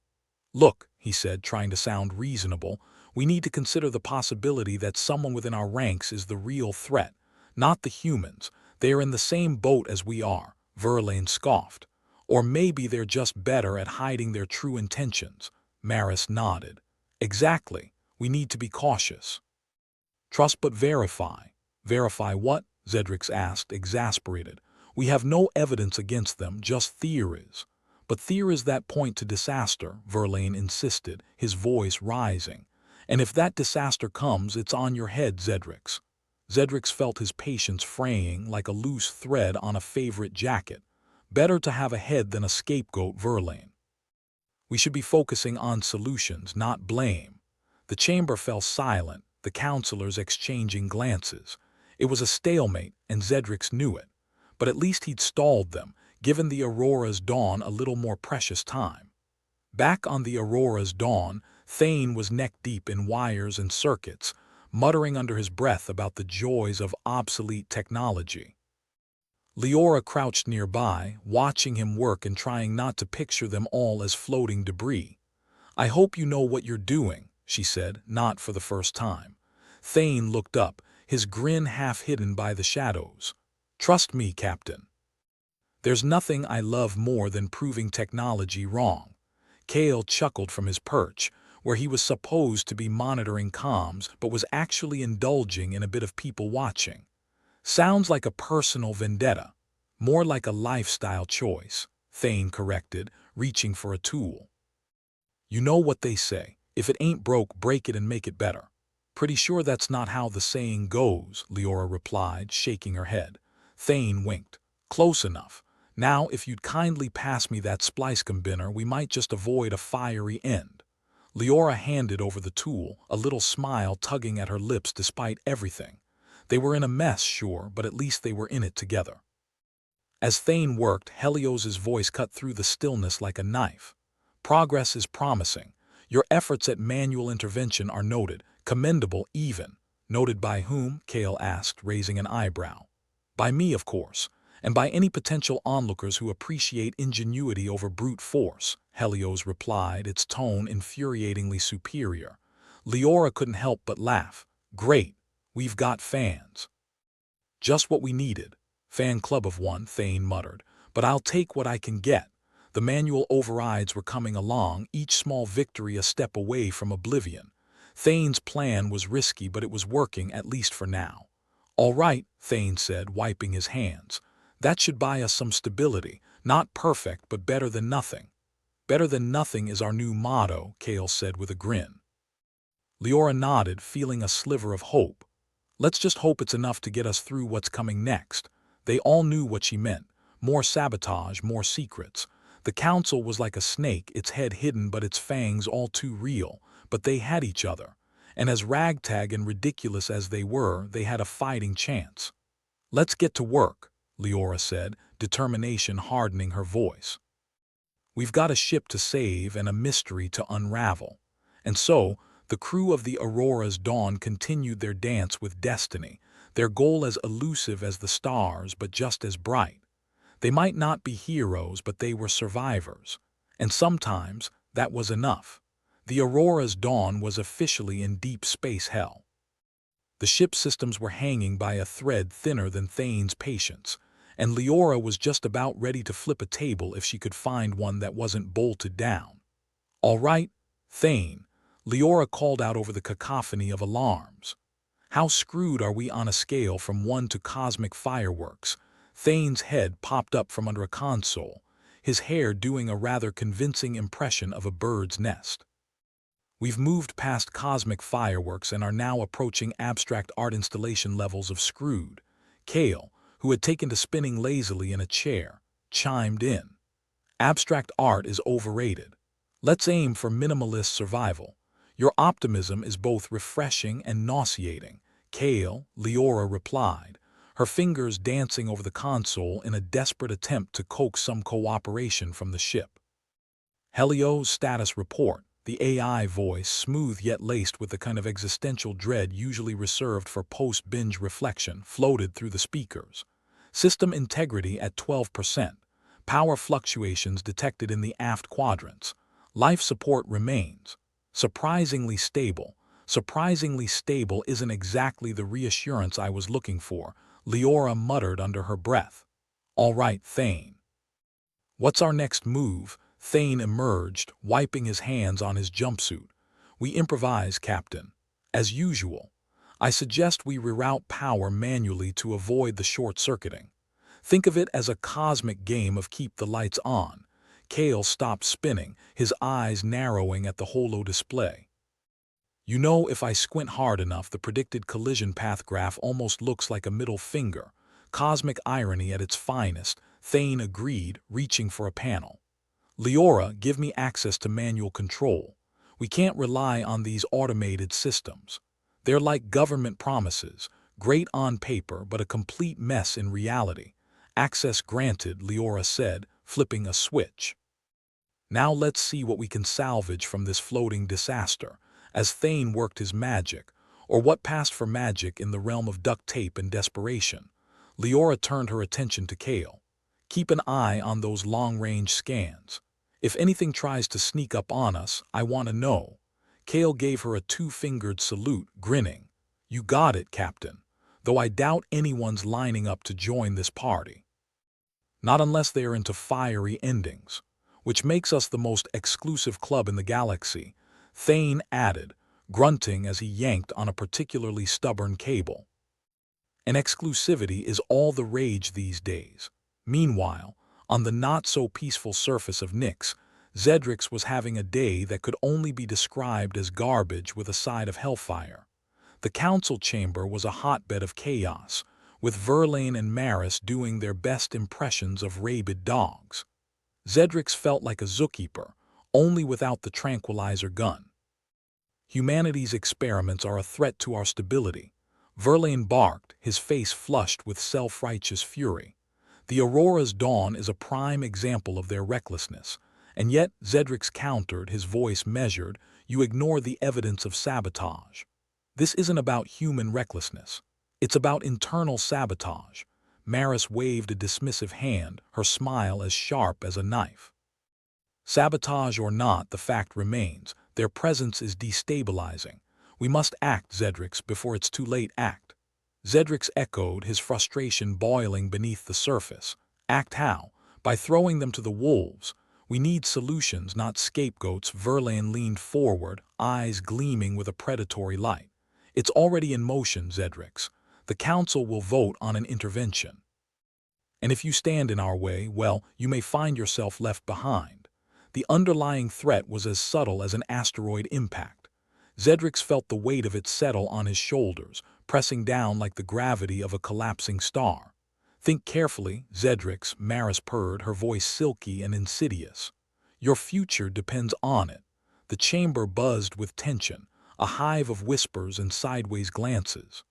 Look, he said, trying to sound reasonable, we need to consider the possibility that someone within our ranks is the real threat, not the humans. They are in the same boat as we are, Verlaine scoffed. Or maybe they're just better at hiding their true intentions. Maris nodded. Exactly. We need to be cautious. Trust but verify. Verify what? Zedrix asked, exasperated. We have no evidence against them, just theories. But theories that point to disaster, Verlaine insisted, his voice rising. And if that disaster comes, it's on your head, Zedrix. Zedrix felt his patience fraying like a loose thread on a favorite jacket. Better to have a head than a scapegoat, Verlaine. We should be focusing on solutions, not blame. The chamber fell silent, the councillors exchanging glances. It was a stalemate, and Zedrix knew it. But at least he'd stalled them, given the Aurora's dawn a little more precious time. Back on the Aurora's dawn, Thane was neck-deep in wires and circuits, muttering under his breath about the joys of obsolete technology. Leora crouched nearby, watching him work and trying not to picture them all as floating debris. "I hope you know what you're doing," she said, not for the first time. Thane looked up, his grin half hidden by the shadows. "Trust me, Captain." "There's nothing I love more than proving technology wrong." Kale chuckled from his perch, where he was supposed to be monitoring comms but was actually indulging in a bit of people watching. "Sounds like a personal vendetta. More like a lifestyle choice," Thane corrected, reaching for a tool. "You know what they say, if it ain't broke, break it and make it better." "Pretty sure that's not how the saying goes," Leora replied, shaking her head. Thane winked. "Close enough. Now, if you'd kindly pass me that splice combiner, we might just avoid a fiery end." Leora handed over the tool, a little smile tugging at her lips despite everything. They were in a mess, sure, but at least they were in it together. As Thane worked, Helios's voice cut through the stillness like a knife. "Progress is promising. Your efforts at manual intervention are noted, commendable even." "Noted by whom?" Kale asked, raising an eyebrow. "By me, of course, and by any potential onlookers who appreciate ingenuity over brute force," Helios replied, its tone infuriatingly superior. Leora couldn't help but laugh. "Great, we've got fans." "Just what we needed." "Fan club of one," Thane muttered, "but I'll take what I can get." The manual overrides were coming along, each small victory a step away from oblivion. Thane's plan was risky, but it was working, at least for now. "All right," Thane said, wiping his hands. "That should buy us some stability. Not perfect, but better than nothing." "Better than nothing is our new motto," Kale said with a grin. Leora nodded, feeling a sliver of hope. "Let's just hope it's enough to get us through what's coming next." They all knew what she meant. More sabotage, more secrets. The Council was like a snake, its head hidden but its fangs all too real. But they had each other. And as ragtag and ridiculous as they were, they had a fighting chance. "Let's get to work," Leora said, determination hardening her voice. "We've got a ship to save and a mystery to unravel." And so, the crew of the Aurora's Dawn continued their dance with destiny, their goal as elusive as the stars but just as bright. They might not be heroes, but they were survivors. And sometimes, that was enough. The Aurora's Dawn was officially in deep space hell. The ship's systems were hanging by a thread thinner than Thane's patience, and Leora was just about ready to flip a table if she could find one that wasn't bolted down. "All right, Thane," Leora called out over the cacophony of alarms. "How screwed are we on a scale from 1 to cosmic fireworks?" Thane's head popped up from under a console, his hair doing a rather convincing impression of a bird's nest. "We've moved past cosmic fireworks and are now approaching abstract art installation levels of screwed." Kale, who had taken to spinning lazily in a chair, chimed in. "Abstract art is overrated. Let's aim for minimalist survival." "Your optimism is both refreshing and nauseating," Kale, Leora replied, her fingers dancing over the console in a desperate attempt to coax some cooperation from the ship. "Helios status report," the AI voice, smooth yet laced with the kind of existential dread usually reserved for post-binge reflection, floated through the speakers. "System integrity at 12%. Power fluctuations detected in the aft quadrants. Life support remains. Surprisingly stable." "Surprisingly stable isn't exactly the reassurance I was looking for," Leora muttered under her breath. "All right, Thane." "What's our next move?" Thane emerged, wiping his hands on his jumpsuit. "We improvise, Captain. As usual. I suggest we reroute power manually to avoid the short-circuiting. Think of it as a cosmic game of keep the lights on." Kale stopped spinning, his eyes narrowing at the holo display. "You know, if I squint hard enough, the predicted collision path graph almost looks like a middle finger." "Cosmic irony at its finest," Thane agreed, reaching for a panel. "Leora, give me access to manual control. We can't rely on these automated systems. They're like government promises, Great on paper, but a complete mess in reality. Access granted, Leora said, flipping a switch. Now let's see what we can salvage from this floating disaster, as Thane worked his magic, or what passed for magic in the realm of duct tape and desperation. Leora turned her attention to Kale. Keep an eye on those long-range scans. If anything tries to sneak up on us, I want to know. Kale gave her a two-fingered salute, grinning. You got it, Captain, though I doubt anyone's lining up to join this party. Not unless they are into fiery endings, which makes us the most exclusive club in the galaxy, Thane added, grunting as he yanked on a particularly stubborn cable. And exclusivity is all the rage these days. Meanwhile, on the not-so-peaceful surface of Nyx, Zedrix was having a day that could only be described as garbage with a side of hellfire. The council chamber was a hotbed of chaos, with Verlaine and Maris doing their best impressions of rabid dogs. Zedrix felt like a zookeeper, only without the tranquilizer gun. Humanity's experiments are a threat to our stability. Verlaine barked, his face flushed with self-righteous fury. The Aurora's dawn is a prime example of their recklessness, and yet Zedrix countered, his voice measured, you ignore the evidence of sabotage. This isn't about human recklessness. It's about internal sabotage. Maris waved a dismissive hand, her smile as sharp as a knife. Sabotage or not, the fact remains, their presence is destabilizing. We must act, Zedrix, before it's too late. Act. Zedrix echoed, his frustration boiling beneath the surface. Act how? By throwing them to the wolves. We need solutions, not scapegoats. Verlaine leaned forward, eyes gleaming with a predatory light. It's already in motion, Zedrix. The Council will vote on an intervention. And if you stand in our way, well, you may find yourself left behind. The underlying threat was as subtle as an asteroid impact. Zedrix felt the weight of it settle on his shoulders, pressing down like the gravity of a collapsing star. Think carefully, Zedrix, Maris purred, her voice silky and insidious. Your future depends on it. The chamber buzzed with tension, a hive of whispers and sideways glances.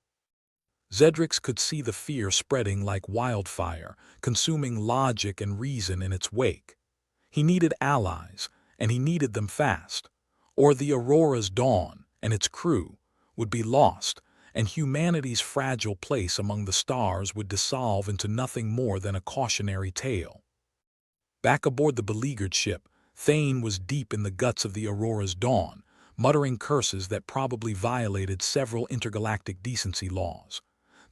Zedrix could see the fear spreading like wildfire, consuming logic and reason in its wake. He needed allies, and he needed them fast, or the Aurora's dawn and its crew would be lost, and humanity's fragile place among the stars would dissolve into nothing more than a cautionary tale. Back aboard the beleaguered ship, Thane was deep in the guts of the Aurora's dawn, muttering curses that probably violated several intergalactic decency laws.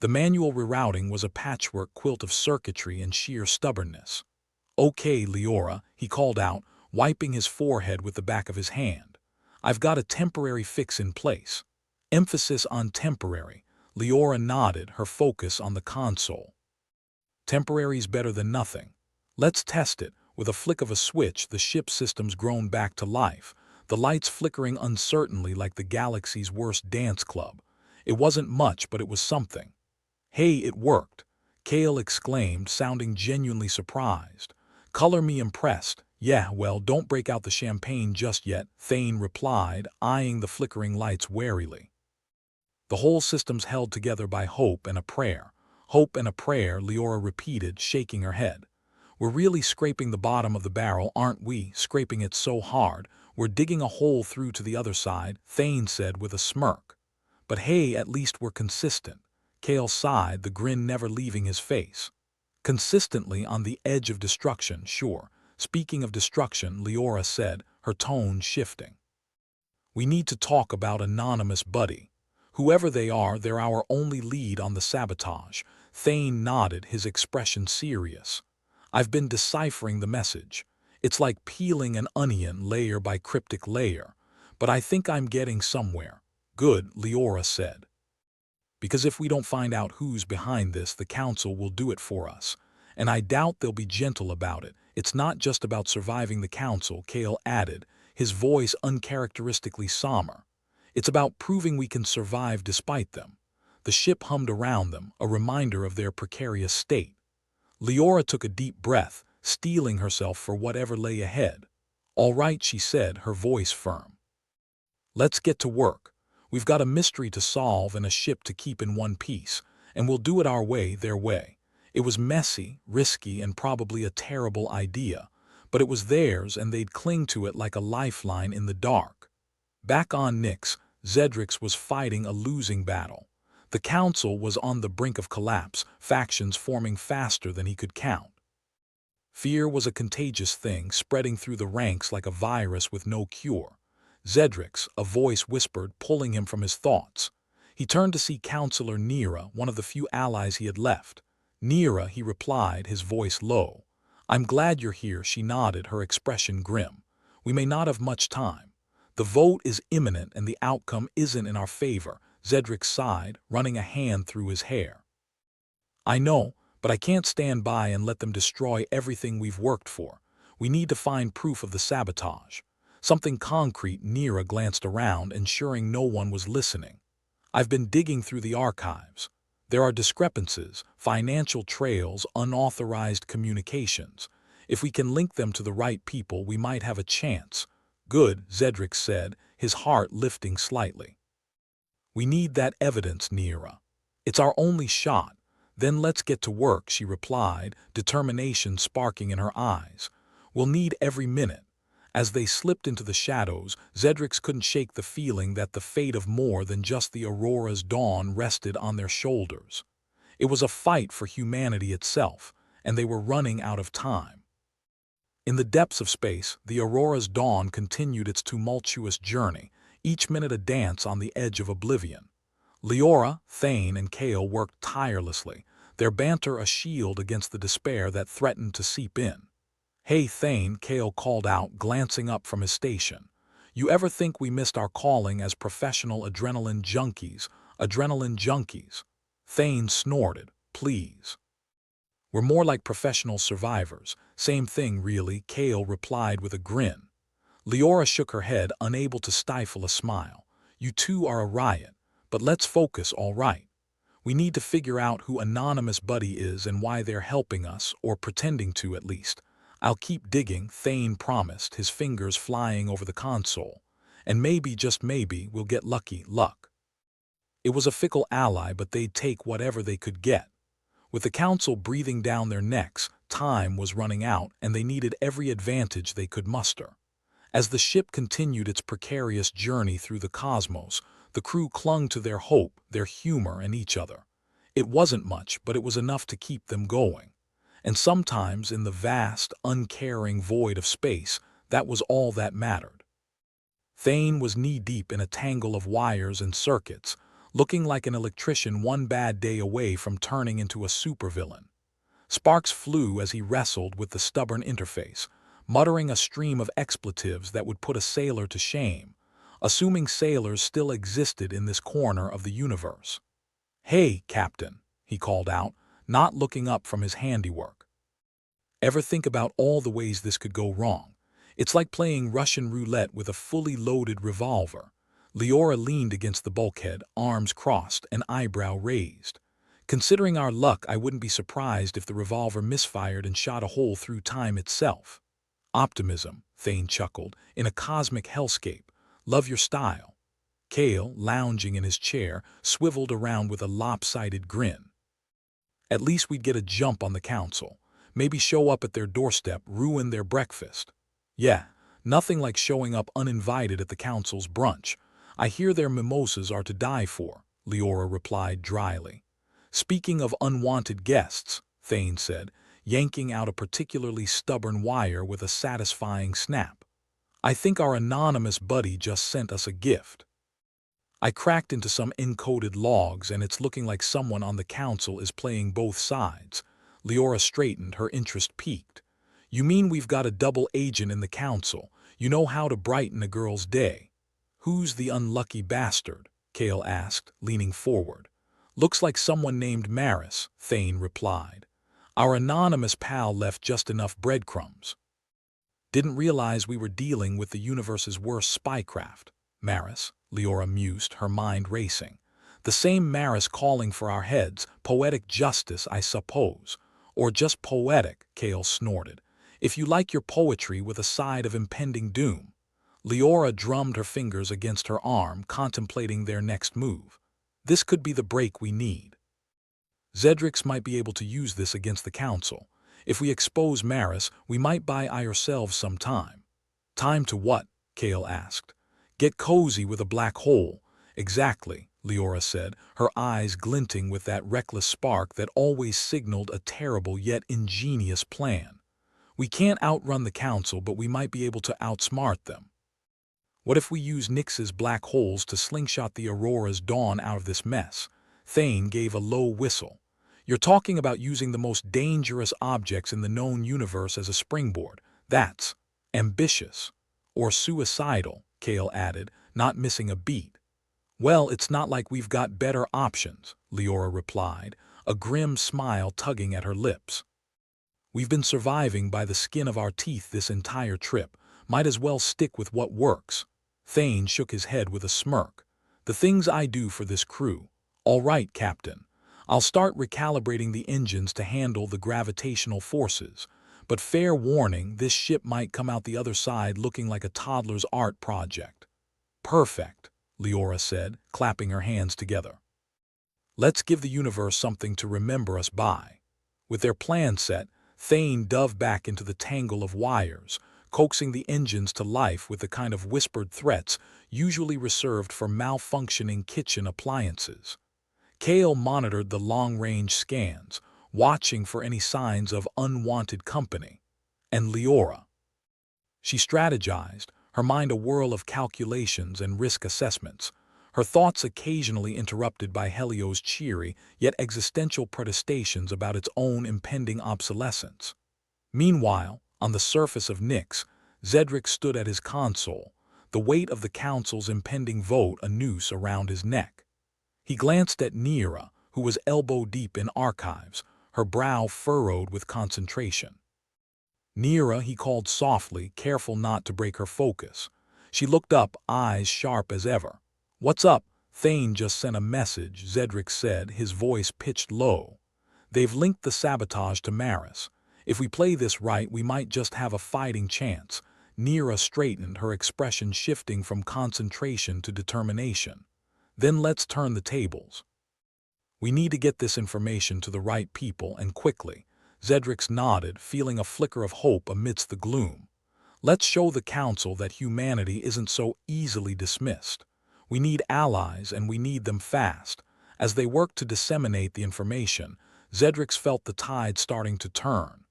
The manual rerouting was a patchwork quilt of circuitry and sheer stubbornness. Okay, Leora, he called out, wiping his forehead with the back of his hand. I've got a temporary fix in place. Emphasis on temporary. Leora nodded, her focus on the console. Temporary's better than nothing. Let's test it. With a flick of a switch, the ship systems groaned back to life, the lights flickering uncertainly like the galaxy's worst dance club. It wasn't much, but it was something. Hey, it worked, Kale exclaimed, sounding genuinely surprised. Color me impressed. Yeah, well, don't break out the champagne just yet, Thane replied, eyeing the flickering lights warily. The whole system's held together by hope and a prayer. Hope and a prayer, Leora repeated, shaking her head. We're really scraping the bottom of the barrel, aren't we? Scraping it so hard, we're digging a hole through to the other side, Thane said with a smirk. But hey, at least we're consistent. Kale sighed, the grin never leaving his face. Consistently on the edge of destruction, sure. Speaking of destruction, Leora said, her tone shifting. We need to talk about Anonymous Buddy. Whoever they are, they're our only lead on the sabotage. Thane nodded, his expression serious. I've been deciphering the message. It's like peeling an onion layer by cryptic layer. But I think I'm getting somewhere. Good, Leora said. Because if we don't find out who's behind this, the Council will do it for us. And I doubt they'll be gentle about it. It's not just about surviving the Council, Kale added, his voice uncharacteristically somber. It's about proving we can survive despite them. The ship hummed around them, a reminder of their precarious state. Leora took a deep breath, steeling herself for whatever lay ahead. All right, she said, her voice firm. Let's get to work. We've got a mystery to solve and a ship to keep in one piece, and we'll do it our way, their way. It was messy, risky, and probably a terrible idea, but it was theirs and they'd cling to it like a lifeline in the dark. Back on Nyx, Zedrix was fighting a losing battle. The Council was on the brink of collapse, factions forming faster than he could count. Fear was a contagious thing, spreading through the ranks like a virus with no cure. Zedrix, a voice whispered, pulling him from his thoughts. He turned to see Counselor Nira, one of the few allies he had left. Nira, he replied, his voice low. I'm glad you're here, she nodded, her expression grim. We may not have much time. The vote is imminent and the outcome isn't in our favor, Zedrix sighed, running a hand through his hair. I know, but I can't stand by and let them destroy everything we've worked for. We need to find proof of the sabotage. Something concrete. Nira glanced around, ensuring no one was listening. I've been digging through the archives. There are discrepancies, financial trails, unauthorized communications. If we can link them to the right people, we might have a chance. Good, Zedrix said, his heart lifting slightly. We need that evidence, Nira. It's our only shot. Then let's get to work, she replied, determination sparking in her eyes. We'll need every minute. As they slipped into the shadows, Zedrix couldn't shake the feeling that the fate of more than just the Aurora's dawn rested on their shoulders. It was a fight for humanity itself, and they were running out of time. In the depths of space, the Aurora's dawn continued its tumultuous journey, each minute a dance on the edge of oblivion. Leora, Thane, and Kale worked tirelessly, their banter a shield against the despair that threatened to seep in. Hey Thane, Kale called out, glancing up from his station. You ever think we missed our calling as professional adrenaline junkies? Adrenaline junkies. Thane snorted, please. We're more like professional survivors. Same thing, really, Kale replied with a grin. Leora shook her head, unable to stifle a smile. You two are a riot, but let's focus, all right. We need to figure out who Anonymous Buddy is and why they're helping us, or pretending to at least. I'll keep digging, Thane promised, his fingers flying over the console. And maybe, just maybe, we'll get lucky. Luck. It was a fickle ally, but they'd take whatever they could get. With the Council breathing down their necks, time was running out and they needed every advantage they could muster. As the ship continued its precarious journey through the cosmos, the crew clung to their hope, their humor, and each other. It wasn't much, but it was enough to keep them going. And sometimes, in the vast, uncaring void of space, that was all that mattered. Thane was knee-deep in a tangle of wires and circuits, looking like an electrician one bad day away from turning into a supervillain. Sparks flew as he wrestled with the stubborn interface, muttering a stream of expletives that would put a sailor to shame, assuming sailors still existed in this corner of the universe. Hey, Captain, he called out, not looking up from his handiwork. Ever think about all the ways this could go wrong? It's like playing Russian roulette with a fully loaded revolver. Leora leaned against the bulkhead, arms crossed and eyebrow raised. Considering our luck, I wouldn't be surprised if the revolver misfired and shot a hole through time itself. Optimism, Thane chuckled, in a cosmic hellscape. Love your style. Kale, lounging in his chair, swiveled around with a lopsided grin. At least we'd get a jump on the Council. Maybe show up at their doorstep, ruin their breakfast. Yeah, nothing like showing up uninvited at the Council's brunch. I hear their mimosas are to die for, Leora replied dryly. Speaking of unwanted guests, Thane said, yanking out a particularly stubborn wire with a satisfying snap. I think our anonymous buddy just sent us a gift. I cracked into some encoded logs and it's looking like someone on the Council is playing both sides. Leora straightened, her interest piqued. You mean we've got a double agent in the Council? You know how to brighten a girl's day. Who's the unlucky bastard? Kale asked, leaning forward. Looks like someone named Maris, Thane replied. Our anonymous pal left just enough breadcrumbs. Didn't realize we were dealing with the universe's worst spycraft. Maris, Leora mused, her mind racing. The same Maris calling for our heads, poetic justice, I suppose. Or just poetic, Kale snorted. If you like your poetry with a side of impending doom. Leora drummed her fingers against her arm, contemplating their next move. This could be the break we need. Zedrix might be able to use this against the Council. If we expose Maris, we might buy ourselves some time. Time to what? Kale asked. Get cozy with a black hole. Exactly, Leora said, her eyes glinting with that reckless spark that always signaled a terrible yet ingenious plan. We can't outrun the Council, but we might be able to outsmart them. What if we use Nyx's black holes to slingshot the Aurora's dawn out of this mess? Thane gave a low whistle. You're talking about using the most dangerous objects in the known universe as a springboard. That's ambitious. Or suicidal, Kale added, not missing a beat. Well, it's not like we've got better options, Leora replied, a grim smile tugging at her lips. We've been surviving by the skin of our teeth this entire trip. Might as well stick with what works. Thane shook his head with a smirk. The things I do for this crew. All right, Captain. I'll start recalibrating the engines to handle the gravitational forces. But fair warning, this ship might come out the other side looking like a toddler's art project. Perfect, Leora said, clapping her hands together. Let's give the universe something to remember us by. With their plan set, Thane dove back into the tangle of wires, coaxing the engines to life with the kind of whispered threats usually reserved for malfunctioning kitchen appliances. Kale monitored the long-range scans, watching for any signs of unwanted company. And Leora. She strategized, her mind a whirl of calculations and risk assessments, her thoughts occasionally interrupted by Helio's cheery yet existential protestations about its own impending obsolescence. Meanwhile, on the surface of Nyx, Zedrix stood at his console, the weight of the Council's impending vote a noose around his neck. He glanced at Neera, who was elbow-deep in archives, her brow furrowed with concentration. Neera, he called softly, careful not to break her focus. She looked up, eyes sharp as ever. "What's up?" Thane just sent a message, Zedrix said, his voice pitched low. "They've linked the sabotage to Maris. If we play this right, we might just have a fighting chance." Neera straightened, her expression shifting from concentration to determination. "Then let's turn the tables. We need to get this information to the right people, and quickly." Zedrix nodded, feeling a flicker of hope amidst the gloom. "Let's show the Council that humanity isn't so easily dismissed. We need allies, and we need them fast." As they worked to disseminate the information, Zedrix felt the tide starting to turn.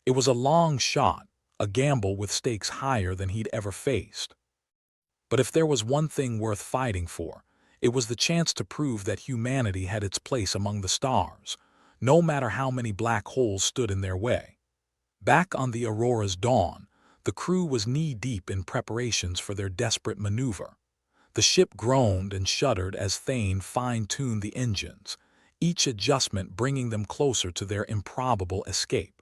It was a long shot, a gamble with stakes higher than he'd ever faced. But if there was one thing worth fighting for, it was the chance to prove that humanity had its place among the stars, no matter how many black holes stood in their way. Back on the Aurora's dawn, the crew was knee-deep in preparations for their desperate maneuver. The ship groaned and shuddered as Thane fine-tuned the engines, each adjustment bringing them closer to their improbable escape.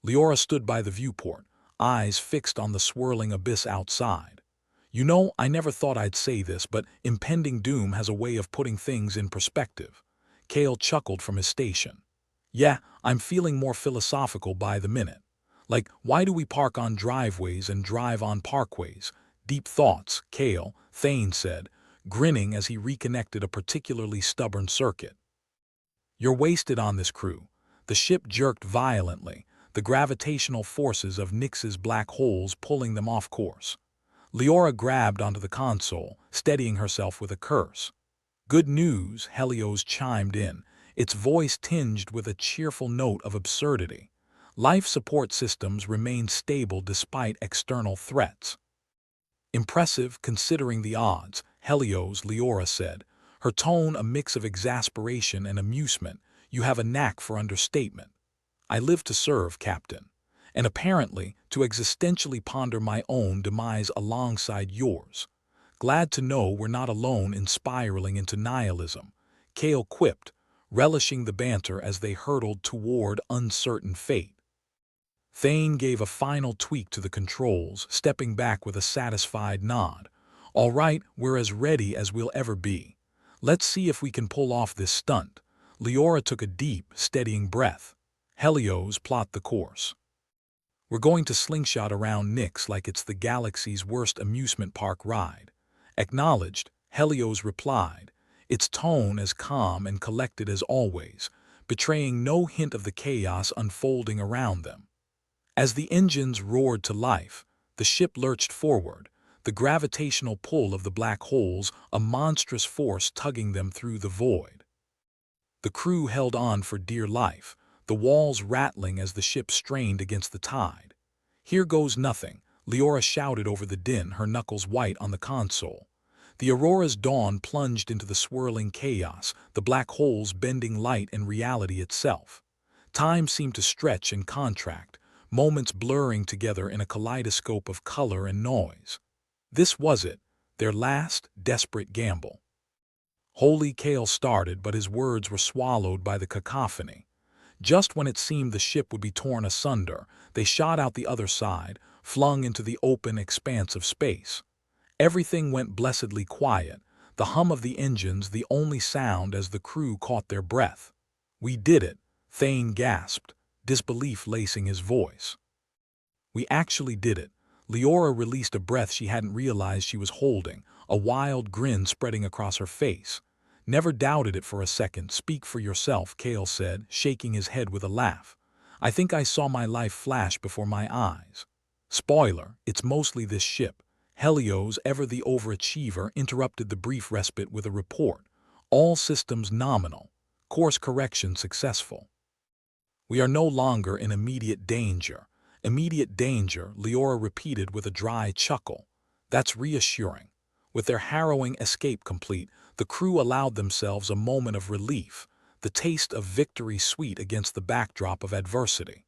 Leora stood by the viewport, eyes fixed on the swirling abyss outside. "You know, I never thought I'd say this, but impending doom has a way of putting things in perspective." Kale chuckled from his station. "Yeah, I'm feeling more philosophical by the minute. Like, why do we park on driveways and drive on parkways?" "Deep thoughts, Kale," Thane said, grinning as he reconnected a particularly stubborn circuit. "You're wasted on this crew." The ship jerked violently, the gravitational forces of Nyx's black holes pulling them off course. Leora grabbed onto the console, steadying herself with a curse. "Good news," Helios chimed in, its voice tinged with a cheerful note of absurdity. "Life support systems remain stable despite external threats." "Impressive, considering the odds," Helios, Leora said, her tone a mix of exasperation and amusement. "You have a knack for understatement." "I live to serve, Captain. And apparently to existentially ponder my own demise alongside yours." "Glad to know we're not alone in spiraling into nihilism," Kale quipped, relishing the banter as they hurtled toward uncertain fate. Thane gave a final tweak to the controls, stepping back with a satisfied nod. "All right, we're as ready as we'll ever be. Let's see if we can pull off this stunt." Leora took a deep, steadying breath. Helios plot the course. We're going to slingshot around Nyx like it's the galaxy's worst amusement park ride. Acknowledged, Helios replied, its tone as calm and collected as always, betraying no hint of the chaos unfolding around them. As the engines roared to life, the ship lurched forward, the gravitational pull of the black holes a monstrous force tugging them through the void. The crew held on for dear life, the walls rattling as the ship strained against the tide. "Here goes nothing," Leora shouted over the din, her knuckles white on the console. The Aurora's dawn plunged into the swirling chaos, the black holes bending light and reality itself. Time seemed to stretch and contract, moments blurring together in a kaleidoscope of color and noise. This was it, their last, desperate gamble. Holy Kale started, but his words were swallowed by the cacophony. Just when it seemed the ship would be torn asunder, they shot out the other side, flung into the open expanse of space. Everything went blessedly quiet, the hum of the engines the only sound as the crew caught their breath. "We did it," Thane gasped, disbelief lacing his voice. "We actually did it." Leora released a breath she hadn't realized she was holding, a wild grin spreading across her face. "Never doubted it for a second. Speak for yourself," Kale said, shaking his head with a laugh. "I think I saw my life flash before my eyes." Spoiler, it's mostly this ship. Helios, ever the overachiever, interrupted the brief respite with a report. All systems nominal. Course correction successful. "We are no longer in immediate danger." "Immediate danger," Leora repeated with a dry chuckle. "That's reassuring." With their harrowing escape complete, the crew allowed themselves a moment of relief, the taste of victory sweet against the backdrop of adversity.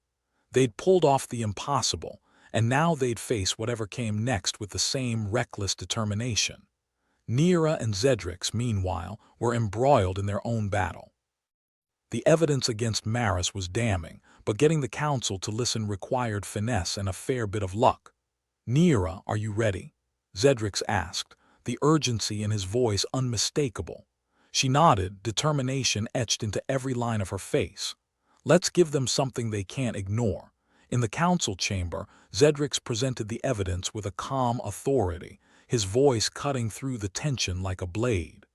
They'd pulled off the impossible, and now they'd face whatever came next with the same reckless determination. Neera and Zedrix, meanwhile, were embroiled in their own battle. The evidence against Maris was damning, but getting the council to listen required finesse and a fair bit of luck. "Neera, are you ready?" Zedrix asked, the urgency in his voice unmistakable. She nodded, determination etched into every line of her face. "Let's give them something they can't ignore." In the council chamber, Zedrix presented the evidence with a calm authority, his voice cutting through the tension like a blade.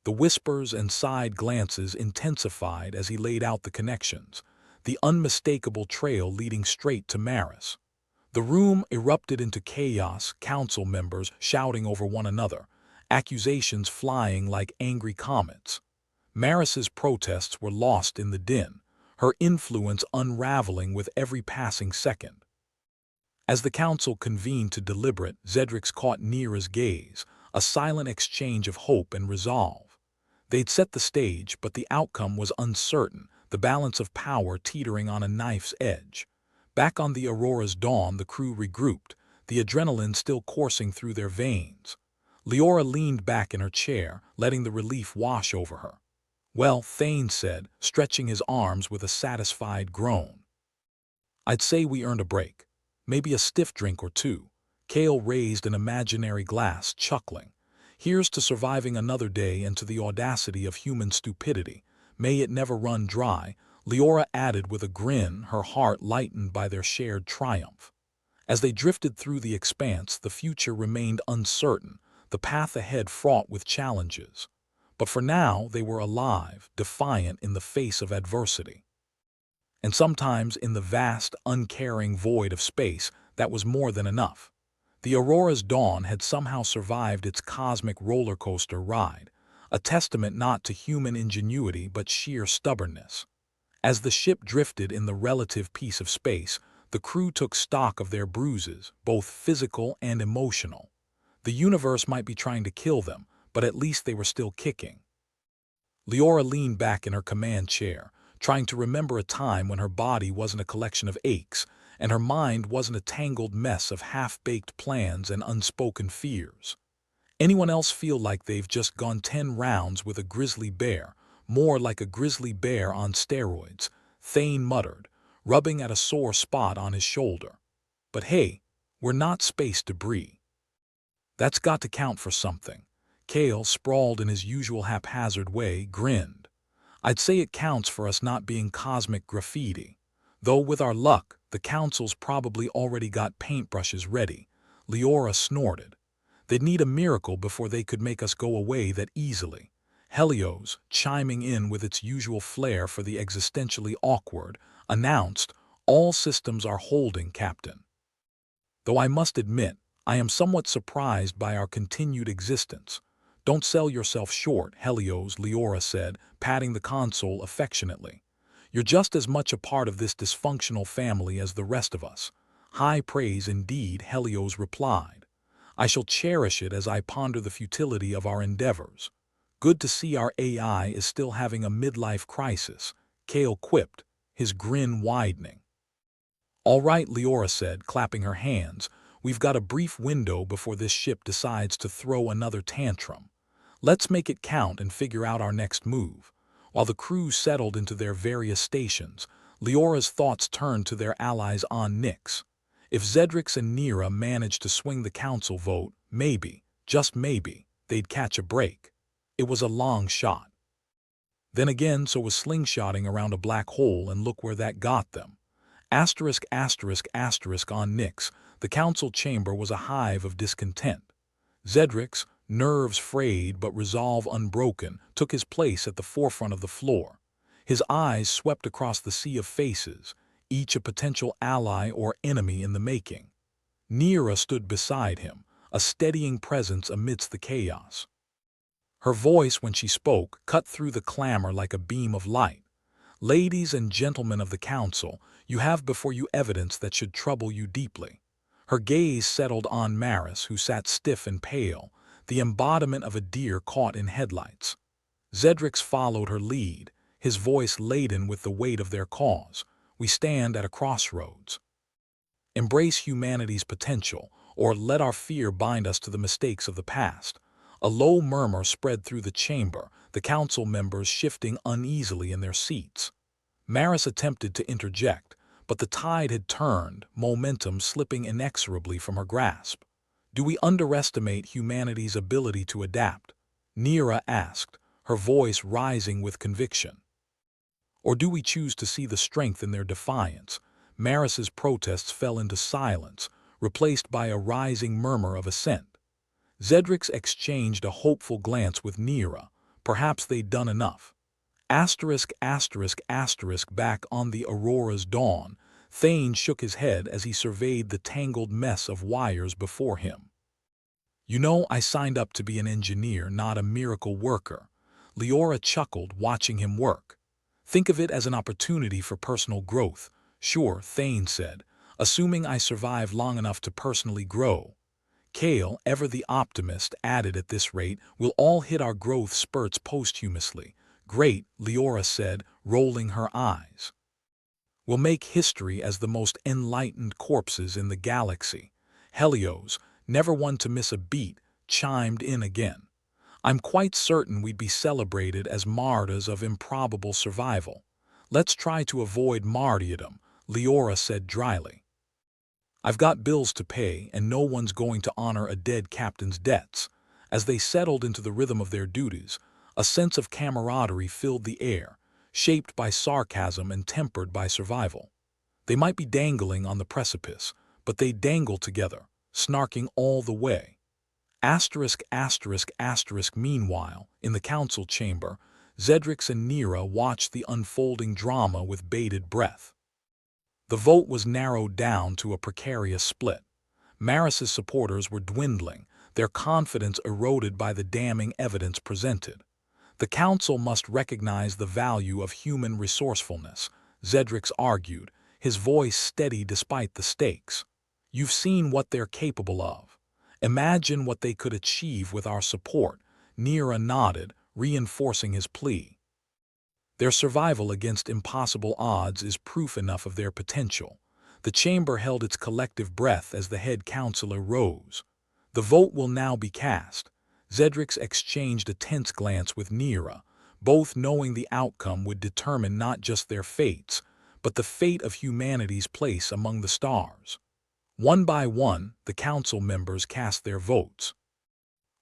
The whispers and side glances intensified as he laid out the connections, the unmistakable trail leading straight to Maris. The room erupted into chaos, council members shouting over one another, accusations flying like angry comets. Maris's protests were lost in the din, her influence unraveling with every passing second. As the council convened to deliberate, Zedrix caught Neera's gaze, a silent exchange of hope and resolve. They'd set the stage, but the outcome was uncertain, the balance of power teetering on a knife's edge. Back on the Aurora's dawn, the crew regrouped, the adrenaline still coursing through their veins. Leora leaned back in her chair, letting the relief wash over her. "Well," Thane said, stretching his arms with a satisfied groan. "I'd say we earned a break. Maybe a stiff drink or two." Kale raised an imaginary glass, chuckling. "Here's to surviving another day and to the audacity of human stupidity. May it never run dry," Leora added with a grin, her heart lightened by their shared triumph. As they drifted through the expanse, the future remained uncertain, the path ahead fraught with challenges. But for now, they were alive, defiant in the face of adversity. And sometimes in the vast, uncaring void of space, that was more than enough. The Aurora's dawn had somehow survived its cosmic roller coaster ride, a testament not to human ingenuity but sheer stubbornness. As the ship drifted in the relative peace of space, the crew took stock of their bruises, both physical and emotional. The universe might be trying to kill them, but at least they were still kicking. Leora leaned back in her command chair, trying to remember a time when her body wasn't a collection of aches, and her mind wasn't a tangled mess of half-baked plans and unspoken fears. Anyone else feel like they've just gone 10 rounds with a grizzly bear, more like a grizzly bear on steroids? Thane muttered, rubbing at a sore spot on his shoulder. "But hey, we're not space debris. That's got to count for something." Kale, sprawled in his usual haphazard way, grinned. "I'd say it counts for us not being cosmic graffiti. Though with our luck, The council's probably already got paintbrushes ready. Leora snorted. They'd need a miracle before they could make us go away that easily. Helios, chiming in with its usual flair for the existentially awkward, announced, "All systems are holding, Captain." Though I must admit, I am somewhat surprised by our continued existence. "Don't sell yourself short, Helios," Leora said, patting the console affectionately. "You're just as much a part of this dysfunctional family as the rest of us." "High praise indeed," Helios replied. "I shall cherish it as I ponder the futility of our endeavors." "Good to see our AI is still having a midlife crisis," Kale quipped, his grin widening. "All right," Leora said, clapping her hands. "We've got a brief window before this ship decides to throw another tantrum. Let's make it count and figure out our next move." While the crew settled into their various stations, Leora's thoughts turned to their allies on Nyx. If Zedrix and Nera managed to swing the council vote, maybe, just maybe, they'd catch a break. It was a long shot. Then again, so was slingshotting around a black hole, and look where that got them. Asterisk, asterisk, asterisk on Nyx, the council chamber was a hive of discontent. Zedrix, nerves frayed but resolve unbroken, took his place at the forefront of the floor. His eyes swept across the sea of faces, each a potential ally or enemy in the making. Nera stood beside him, a steadying presence amidst the chaos. Her voice, when she spoke, cut through the clamor like a beam of light. "Ladies and gentlemen of the council, you have before you evidence that should trouble you deeply." Her gaze settled on Maris, who sat stiff and pale, the embodiment of a deer caught in headlights. Zedrix followed her lead, his voice laden with the weight of their cause. "We stand at a crossroads. Embrace humanity's potential, or let our fear bind us to the mistakes of the past." A low murmur spread through the chamber, the council members shifting uneasily in their seats. Maris attempted to interject, but the tide had turned, momentum slipping inexorably from her grasp. "Do we underestimate humanity's ability to adapt?" Nera asked, her voice rising with conviction. "Or do we choose to see the strength in their defiance?" Maris's protests fell into silence, replaced by a rising murmur of assent. Zedrix exchanged a hopeful glance with Nera. Perhaps they'd done enough. Asterisk, asterisk, asterisk. Back on the Aurora's dawn, Thane shook his head as he surveyed the tangled mess of wires before him. "You know, I signed up to be an engineer, not a miracle worker." Leora chuckled, watching him work. "Think of it as an opportunity for personal growth." "Sure," Thane said, "assuming I survive long enough to personally grow." Kale, ever the optimist, added, "At this rate, we'll all hit our growth spurts posthumously." "Great," Leora said, rolling her eyes. "We'll make history as the most enlightened corpses in the galaxy." Helios, never one to miss a beat, chimed in again. "I'm quite certain we'd be celebrated as martyrs of improbable survival." "Let's try to avoid martyrdom," Leora said dryly. "I've got bills to pay, and no one's going to honor a dead captain's debts." As they settled into the rhythm of their duties, a sense of camaraderie filled the air, shaped by sarcasm and tempered by survival. They might be dangling on the precipice, but they dangle together, snarking all the way. Asterisk, asterisk, asterisk. Meanwhile, in the council chamber, Zedrix and Nera watched the unfolding drama with bated breath. The vote was narrowed down to a precarious split. Maris's supporters were dwindling, their confidence eroded by the damning evidence presented. "The council must recognize the value of human resourcefulness," Zedrix argued, his voice steady despite the stakes. "You've seen what they're capable of. Imagine what they could achieve with our support." Nera nodded, reinforcing his plea. "Their survival against impossible odds is proof enough of their potential." The chamber held its collective breath as the head counselor rose. "The vote will now be cast." Zedrix exchanged a tense glance with Nera, both knowing the outcome would determine not just their fates, but the fate of humanity's place among the stars. One by one, the council members cast their votes.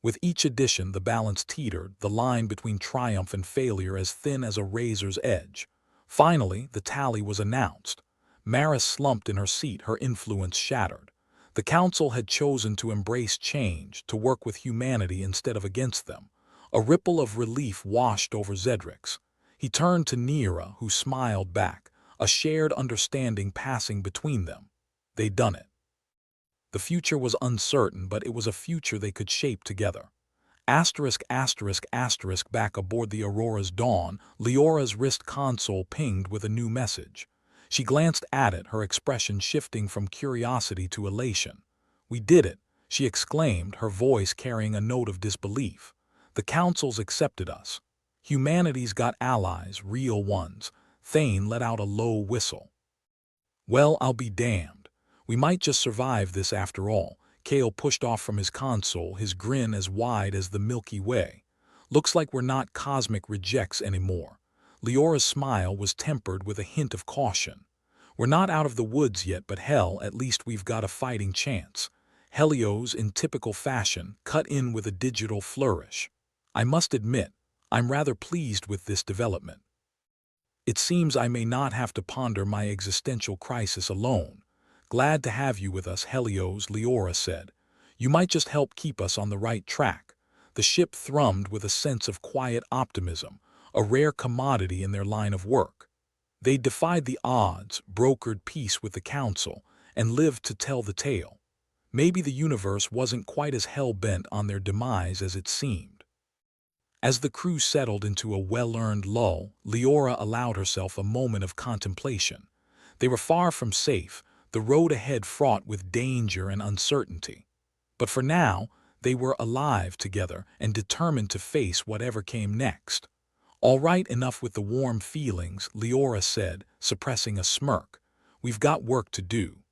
With each addition, the balance teetered, the line between triumph and failure as thin as a razor's edge. Finally, the tally was announced. Maris slumped in her seat, her influence shattered. The council had chosen to embrace change, to work with humanity instead of against them. A ripple of relief washed over Zedrix. He turned to Neera, who smiled back, a shared understanding passing between them. They'd done it. The future was uncertain, but it was a future they could shape together. Asterisk, asterisk, asterisk. Back aboard the Aurora's Dawn, Leora's wrist console pinged with a new message. She glanced at it, her expression shifting from curiosity to elation. "We did it," she exclaimed, her voice carrying a note of disbelief. "The councils accepted us. Humanity's got allies, real ones." Thane let out a low whistle. "Well, I'll be damned. We might just survive this after all." Kale pushed off from his console, his grin as wide as the Milky Way. "Looks like we're not cosmic rejects anymore." Leora's smile was tempered with a hint of caution. "We're not out of the woods yet, but hell, at least we've got a fighting chance." Helios, in typical fashion, cut in with a digital flourish. "I must admit, I'm rather pleased with this development. It seems I may not have to ponder my existential crisis alone." "Glad to have you with us, Helios," Leora said. "You might just help keep us on the right track." The ship thrummed with a sense of quiet optimism, a rare commodity in their line of work. They defied the odds, brokered peace with the council, and lived to tell the tale. Maybe the universe wasn't quite as hell-bent on their demise as it seemed. As the crew settled into a well-earned lull, Leora allowed herself a moment of contemplation. They were far from safe, the road ahead fraught with danger and uncertainty. But for now, they were alive together and determined to face whatever came next. "All right, enough with the warm feelings," Leora said, suppressing a smirk. "We've got work to do."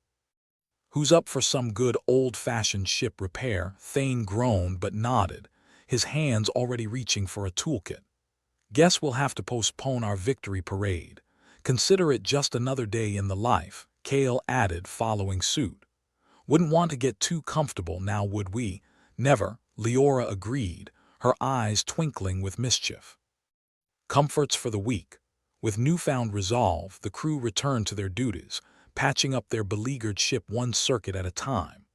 "Who's up for some good old-fashioned ship repair?" Thane groaned but nodded, his hands already reaching for a toolkit. "Guess we'll have to postpone our victory parade. Consider it just another day in the life," Kale added, following suit. "Wouldn't want to get too comfortable now, would we?" "Never," Leora agreed, her eyes twinkling with mischief. Comforts for the weak. With newfound resolve, the crew returned to their duties, patching up their beleaguered ship one circuit at a time.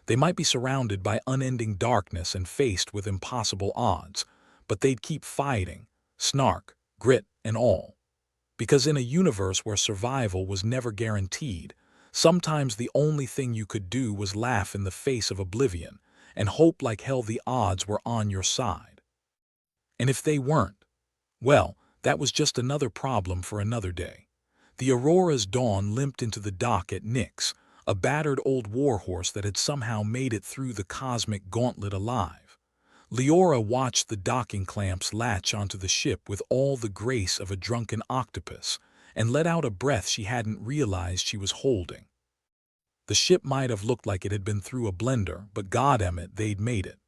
They might be surrounded by unending darkness and faced with impossible odds, but they'd keep fighting, snark, grit, and all. Because in a universe where survival was never guaranteed, sometimes the only thing you could do was laugh in the face of oblivion and hope like hell the odds were on your side. And if they weren't, well, that was just another problem for another day. The Aurora's Dawn limped into the dock at Nyx, a battered old warhorse that had somehow made it through the cosmic gauntlet alive. Leora watched the docking clamps latch onto the ship with all the grace of a drunken octopus, and let out a breath she hadn't realized she was holding. The ship might have looked like it had been through a blender, but goddammit, they'd made it.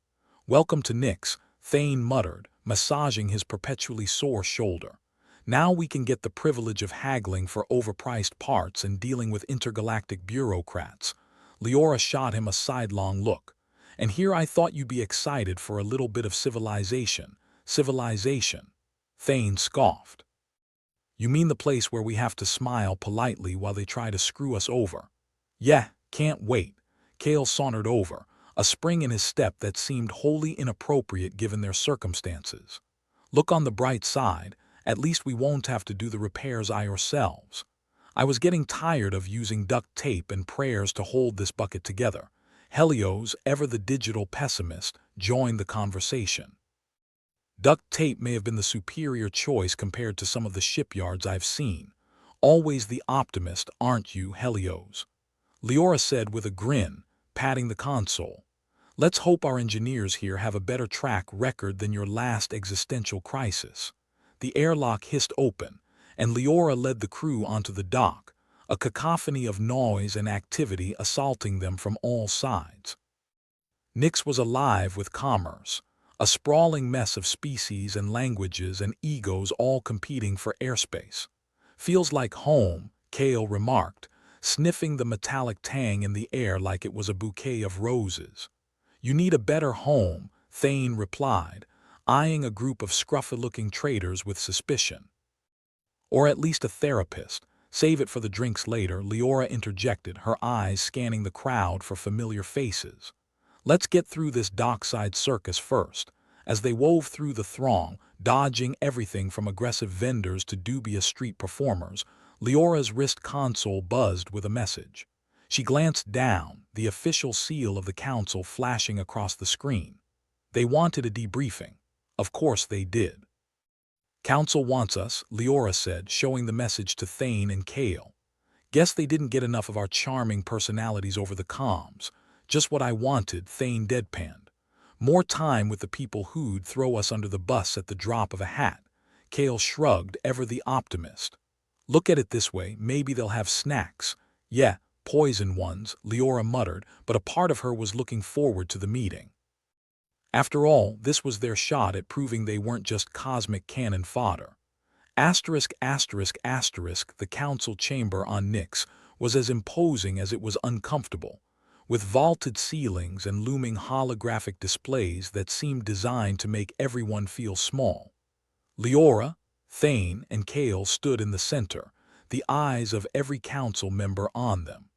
"Welcome to Nyx," Thane muttered, massaging his perpetually sore shoulder. "Now we can get the privilege of haggling for overpriced parts and dealing with intergalactic bureaucrats." Leora shot him a sidelong look. "And here I thought you'd be excited for a little bit of civilization." "Civilization?" Thane scoffed. "You mean the place where we have to smile politely while they try to screw us over?" "Yeah, can't wait." Kale sauntered over, a spring in his step that seemed wholly inappropriate given their circumstances. "Look on the bright side, at least we won't have to do the repairs ourselves." I was getting tired of using duct tape and prayers to hold this bucket together. Helios, ever the digital pessimist, joined the conversation. "Duct tape may have been the superior choice compared to some of the shipyards I've seen. Always the optimist, aren't you, Helios?" Leora said with a grin, patting the console. "Let's hope our engineers here have a better track record than your last existential crisis." The airlock hissed open, and Leora led the crew onto the dock, a cacophony of noise and activity assaulting them from all sides. Nyx was alive with commerce, a sprawling mess of species and languages and egos all competing for airspace. "Feels like home," Kale remarked, sniffing the metallic tang in the air like it was a bouquet of roses. "You need a better home," Thane replied, eyeing a group of scruffy-looking traders with suspicion. "Or at least a therapist," Save it for the drinks later, Leora interjected, her eyes scanning the crowd for familiar faces. Let's get through this dockside circus first. As they wove through the throng, dodging everything from aggressive vendors to dubious street performers, Leora's wrist console buzzed with a message. She glanced down, the official seal of the council flashing across the screen. They wanted a debriefing. Of course they did. "Council wants us," Leora said, showing the message to Thane and Kale. "Guess they didn't get enough of our charming personalities over the comms. Just what I wanted," Thane deadpanned. "More time with the people who'd throw us under the bus at the drop of a hat." Kale shrugged, ever the optimist. "Look at it this way, maybe they'll have snacks." "Yeah, poison ones," Leora muttered, but a part of her was looking forward to the meeting. After all, this was their shot at proving they weren't just cosmic cannon fodder. Asterisk, asterisk, asterisk, the council chamber on Nyx was as imposing as it was uncomfortable, with vaulted ceilings and looming holographic displays that seemed designed to make everyone feel small. Leora, Thane, and Kale stood in the center, the eyes of every council member on them.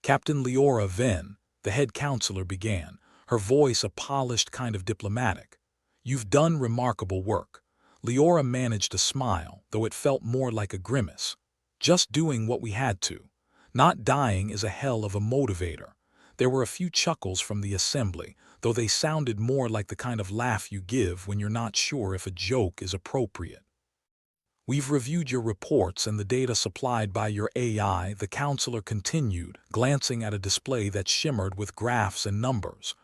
Captain Leora Venn, the head counselor, began, her voice a polished kind of diplomatic. "You've done remarkable work." Leora managed a smile, though it felt more like a grimace. "Just doing what we had to. Not dying is a hell of a motivator." There were a few chuckles from the assembly, though they sounded more like the kind of laugh you give when you're not sure if a joke is appropriate. "We've reviewed your reports and the data supplied by your AI," the counselor continued, glancing at a display that shimmered with graphs and numbers.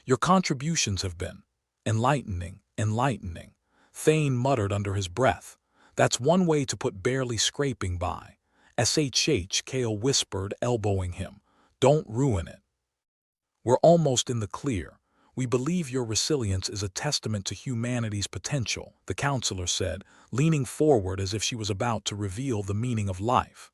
"Your contributions have been enlightening, enlightening." Thane muttered under his breath. "That's one way to put barely scraping by." "SHH," Kale whispered, elbowing him. "Don't ruin it." "We're almost in the clear. We believe your resilience is a testament to humanity's potential," the counselor said, leaning forward as if she was about to reveal the meaning of life.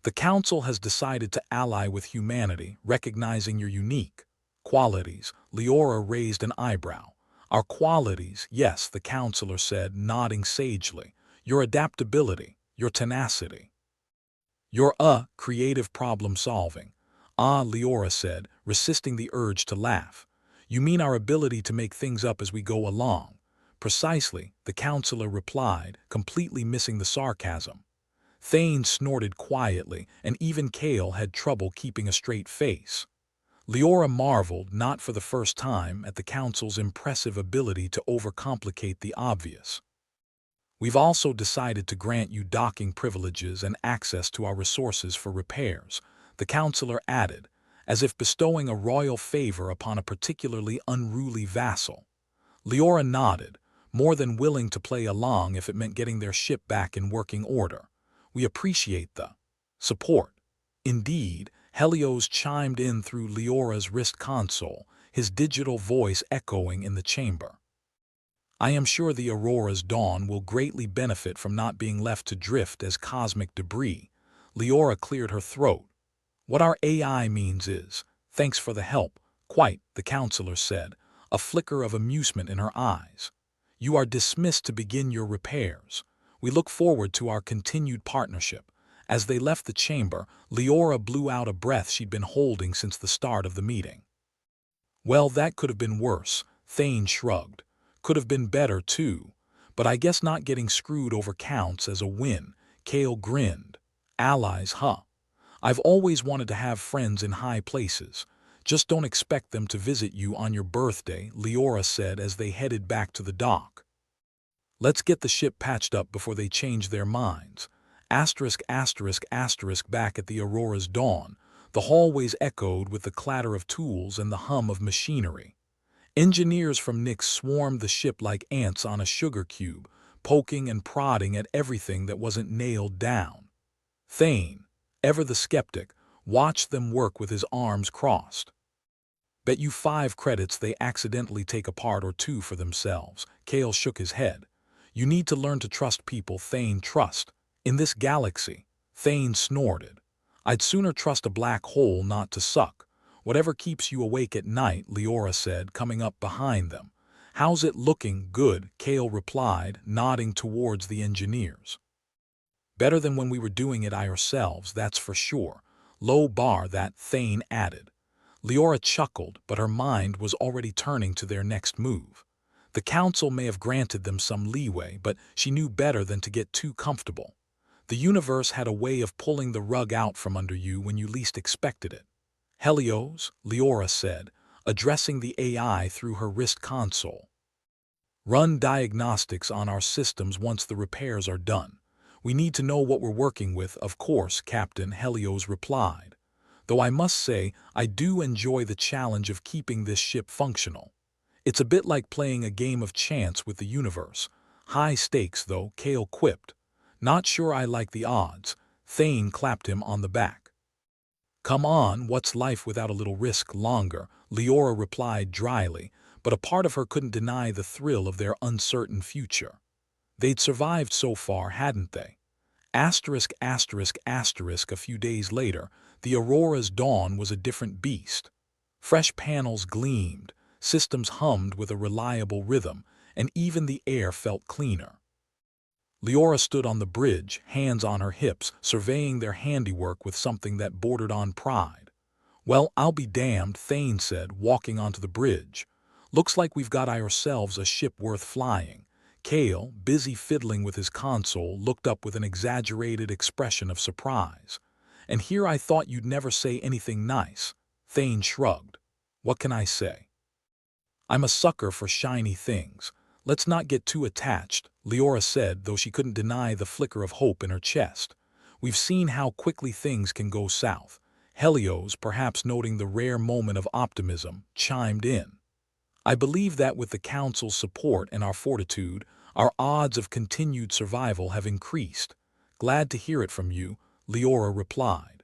"The council has decided to ally with humanity, recognizing your unique qualities." Leora raised an eyebrow. "Our qualities, yes," the counselor said, nodding sagely. "Your adaptability, your tenacity, your creative problem-solving." "Ah," Leora said, resisting the urge to laugh. "You mean our ability to make things up as we go along?" "Precisely," the counselor replied, completely missing the sarcasm. Thane snorted quietly, and even Kale had trouble keeping a straight face. Leora marveled, not for the first time, at the council's impressive ability to overcomplicate the obvious. "We've also decided to grant you docking privileges and access to our resources for repairs," the counselor added, as if bestowing a royal favor upon a particularly unruly vassal. Leora nodded, more than willing to play along if it meant getting their ship back in working order. "We appreciate the support." "Indeed," Helios chimed in through Leora's wrist console, his digital voice echoing in the chamber. "I am sure the Aurora's dawn will greatly benefit from not being left to drift as cosmic debris." Leora cleared her throat. "What our AI means is, thanks for the help." "Quite," the counselor said, a flicker of amusement in her eyes. "You are dismissed to begin your repairs. We look forward to our continued partnership." As they left the chamber, Leora blew out a breath she'd been holding since the start of the meeting. "Well, that could have been worse," Thane shrugged. "Could have been better, too. But I guess not getting screwed over counts as a win." Kale grinned. "Allies, huh? I've always wanted to have friends in high places. Just don't expect them to visit you on your birthday," Leora said as they headed back to the dock. "Let's get the ship patched up before they change their minds." Asterisk, asterisk, asterisk. Back at the Aurora's dawn, the hallways echoed with the clatter of tools and the hum of machinery. Engineers from Nyx swarmed the ship like ants on a sugar cube, poking and prodding at everything that wasn't nailed down. Thane, ever the skeptic, watched them work with his arms crossed. "Bet you 5 credits they accidentally take a part or two for themselves." Kale shook his head. "You need to learn to trust people." "Thane, trust? In this galaxy?" Thane snorted. "I'd sooner trust a black hole not to suck." "Whatever keeps you awake at night," Leora said, coming up behind them. "How's it looking?" "Good," Kale replied, nodding towards the engineers. Better than when we were doing it ourselves, that's for sure. Low bar, that Thane added. Leora chuckled, but her mind was already turning to their next move. The council may have granted them some leeway, but she knew better than to get too comfortable. The universe had a way of pulling the rug out from under you when you least expected it. Helios, Leora said, addressing the AI through her wrist console. Run diagnostics on our systems once the repairs are done. We need to know what we're working with, of course, Captain, Helios replied. Though I must say, I do enjoy the challenge of keeping this ship functional. It's a bit like playing a game of chance with the universe. High stakes, though, Kale quipped. Not sure I like the odds. Thane clapped him on the back. Come on, what's life without a little risk longer? Leora replied dryly, but a part of her couldn't deny the thrill of their uncertain future. They'd survived so far, hadn't they? Asterisk, asterisk, asterisk. A few days later, the Aurora's dawn was a different beast. Fresh panels gleamed, systems hummed with a reliable rhythm, and even the air felt cleaner. Leora stood on the bridge, hands on her hips, surveying their handiwork with something that bordered on pride. Well, I'll be damned, Thane said, walking onto the bridge. Looks like we've got ourselves a ship worth flying. Kale, busy fiddling with his console, looked up with an exaggerated expression of surprise. And here I thought you'd never say anything nice. Thane shrugged. What can I say? I'm a sucker for shiny things. Let's not get too attached, Leora said, though she couldn't deny the flicker of hope in her chest. We've seen how quickly things can go south. Helios, perhaps noting the rare moment of optimism, chimed in. I believe that with the Council's support and our fortitude, our odds of continued survival have increased. Glad to hear it from you, Leora replied.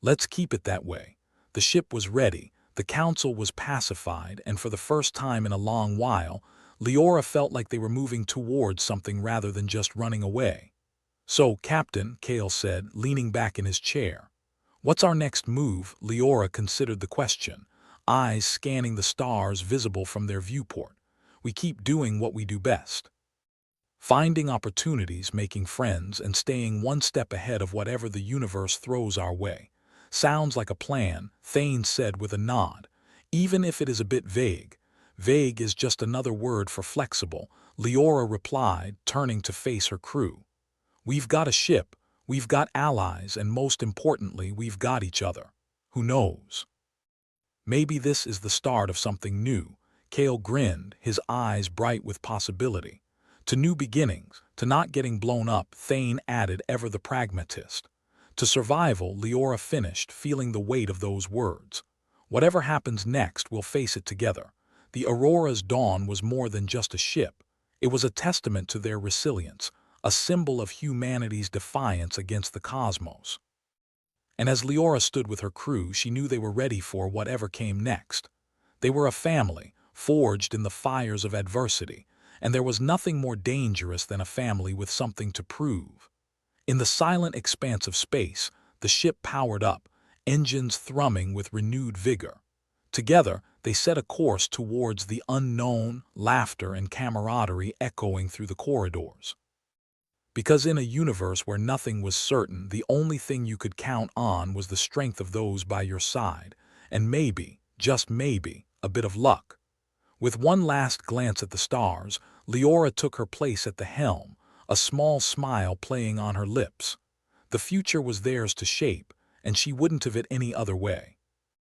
Let's keep it that way. The ship was ready, the Council was pacified, and for the first time in a long while, Leora felt like they were moving towards something rather than just running away. So, Captain, Kale said, leaning back in his chair. What's our next move? Leora considered the question, eyes scanning the stars visible from their viewport. We keep doing what we do best. Finding opportunities, making friends, and staying one step ahead of whatever the universe throws our way. Sounds like a plan, Thane said with a nod, even if it is a bit vague. Vague is just another word for flexible, Leora replied, turning to face her crew. We've got a ship, we've got allies, and most importantly, we've got each other. Who knows? Maybe this is the start of something new. Kale grinned, his eyes bright with possibility. To new beginnings, to not getting blown up, Thane added, ever the pragmatist. To survival, Leora finished, feeling the weight of those words. Whatever happens next, we'll face it together. The Aurora's dawn was more than just a ship. It was a testament to their resilience, a symbol of humanity's defiance against the cosmos. And as Leora stood with her crew, she knew they were ready for whatever came next. They were a family, forged in the fires of adversity, and there was nothing more dangerous than a family with something to prove. In the silent expanse of space, the ship powered up, engines thrumming with renewed vigor. Together, they set a course towards the unknown, laughter and camaraderie echoing through the corridors. Because in a universe where nothing was certain, the only thing you could count on was the strength of those by your side, and maybe, just maybe, a bit of luck. With one last glance at the stars, Leora took her place at the helm, a small smile playing on her lips. The future was theirs to shape, and she wouldn't have it any other way.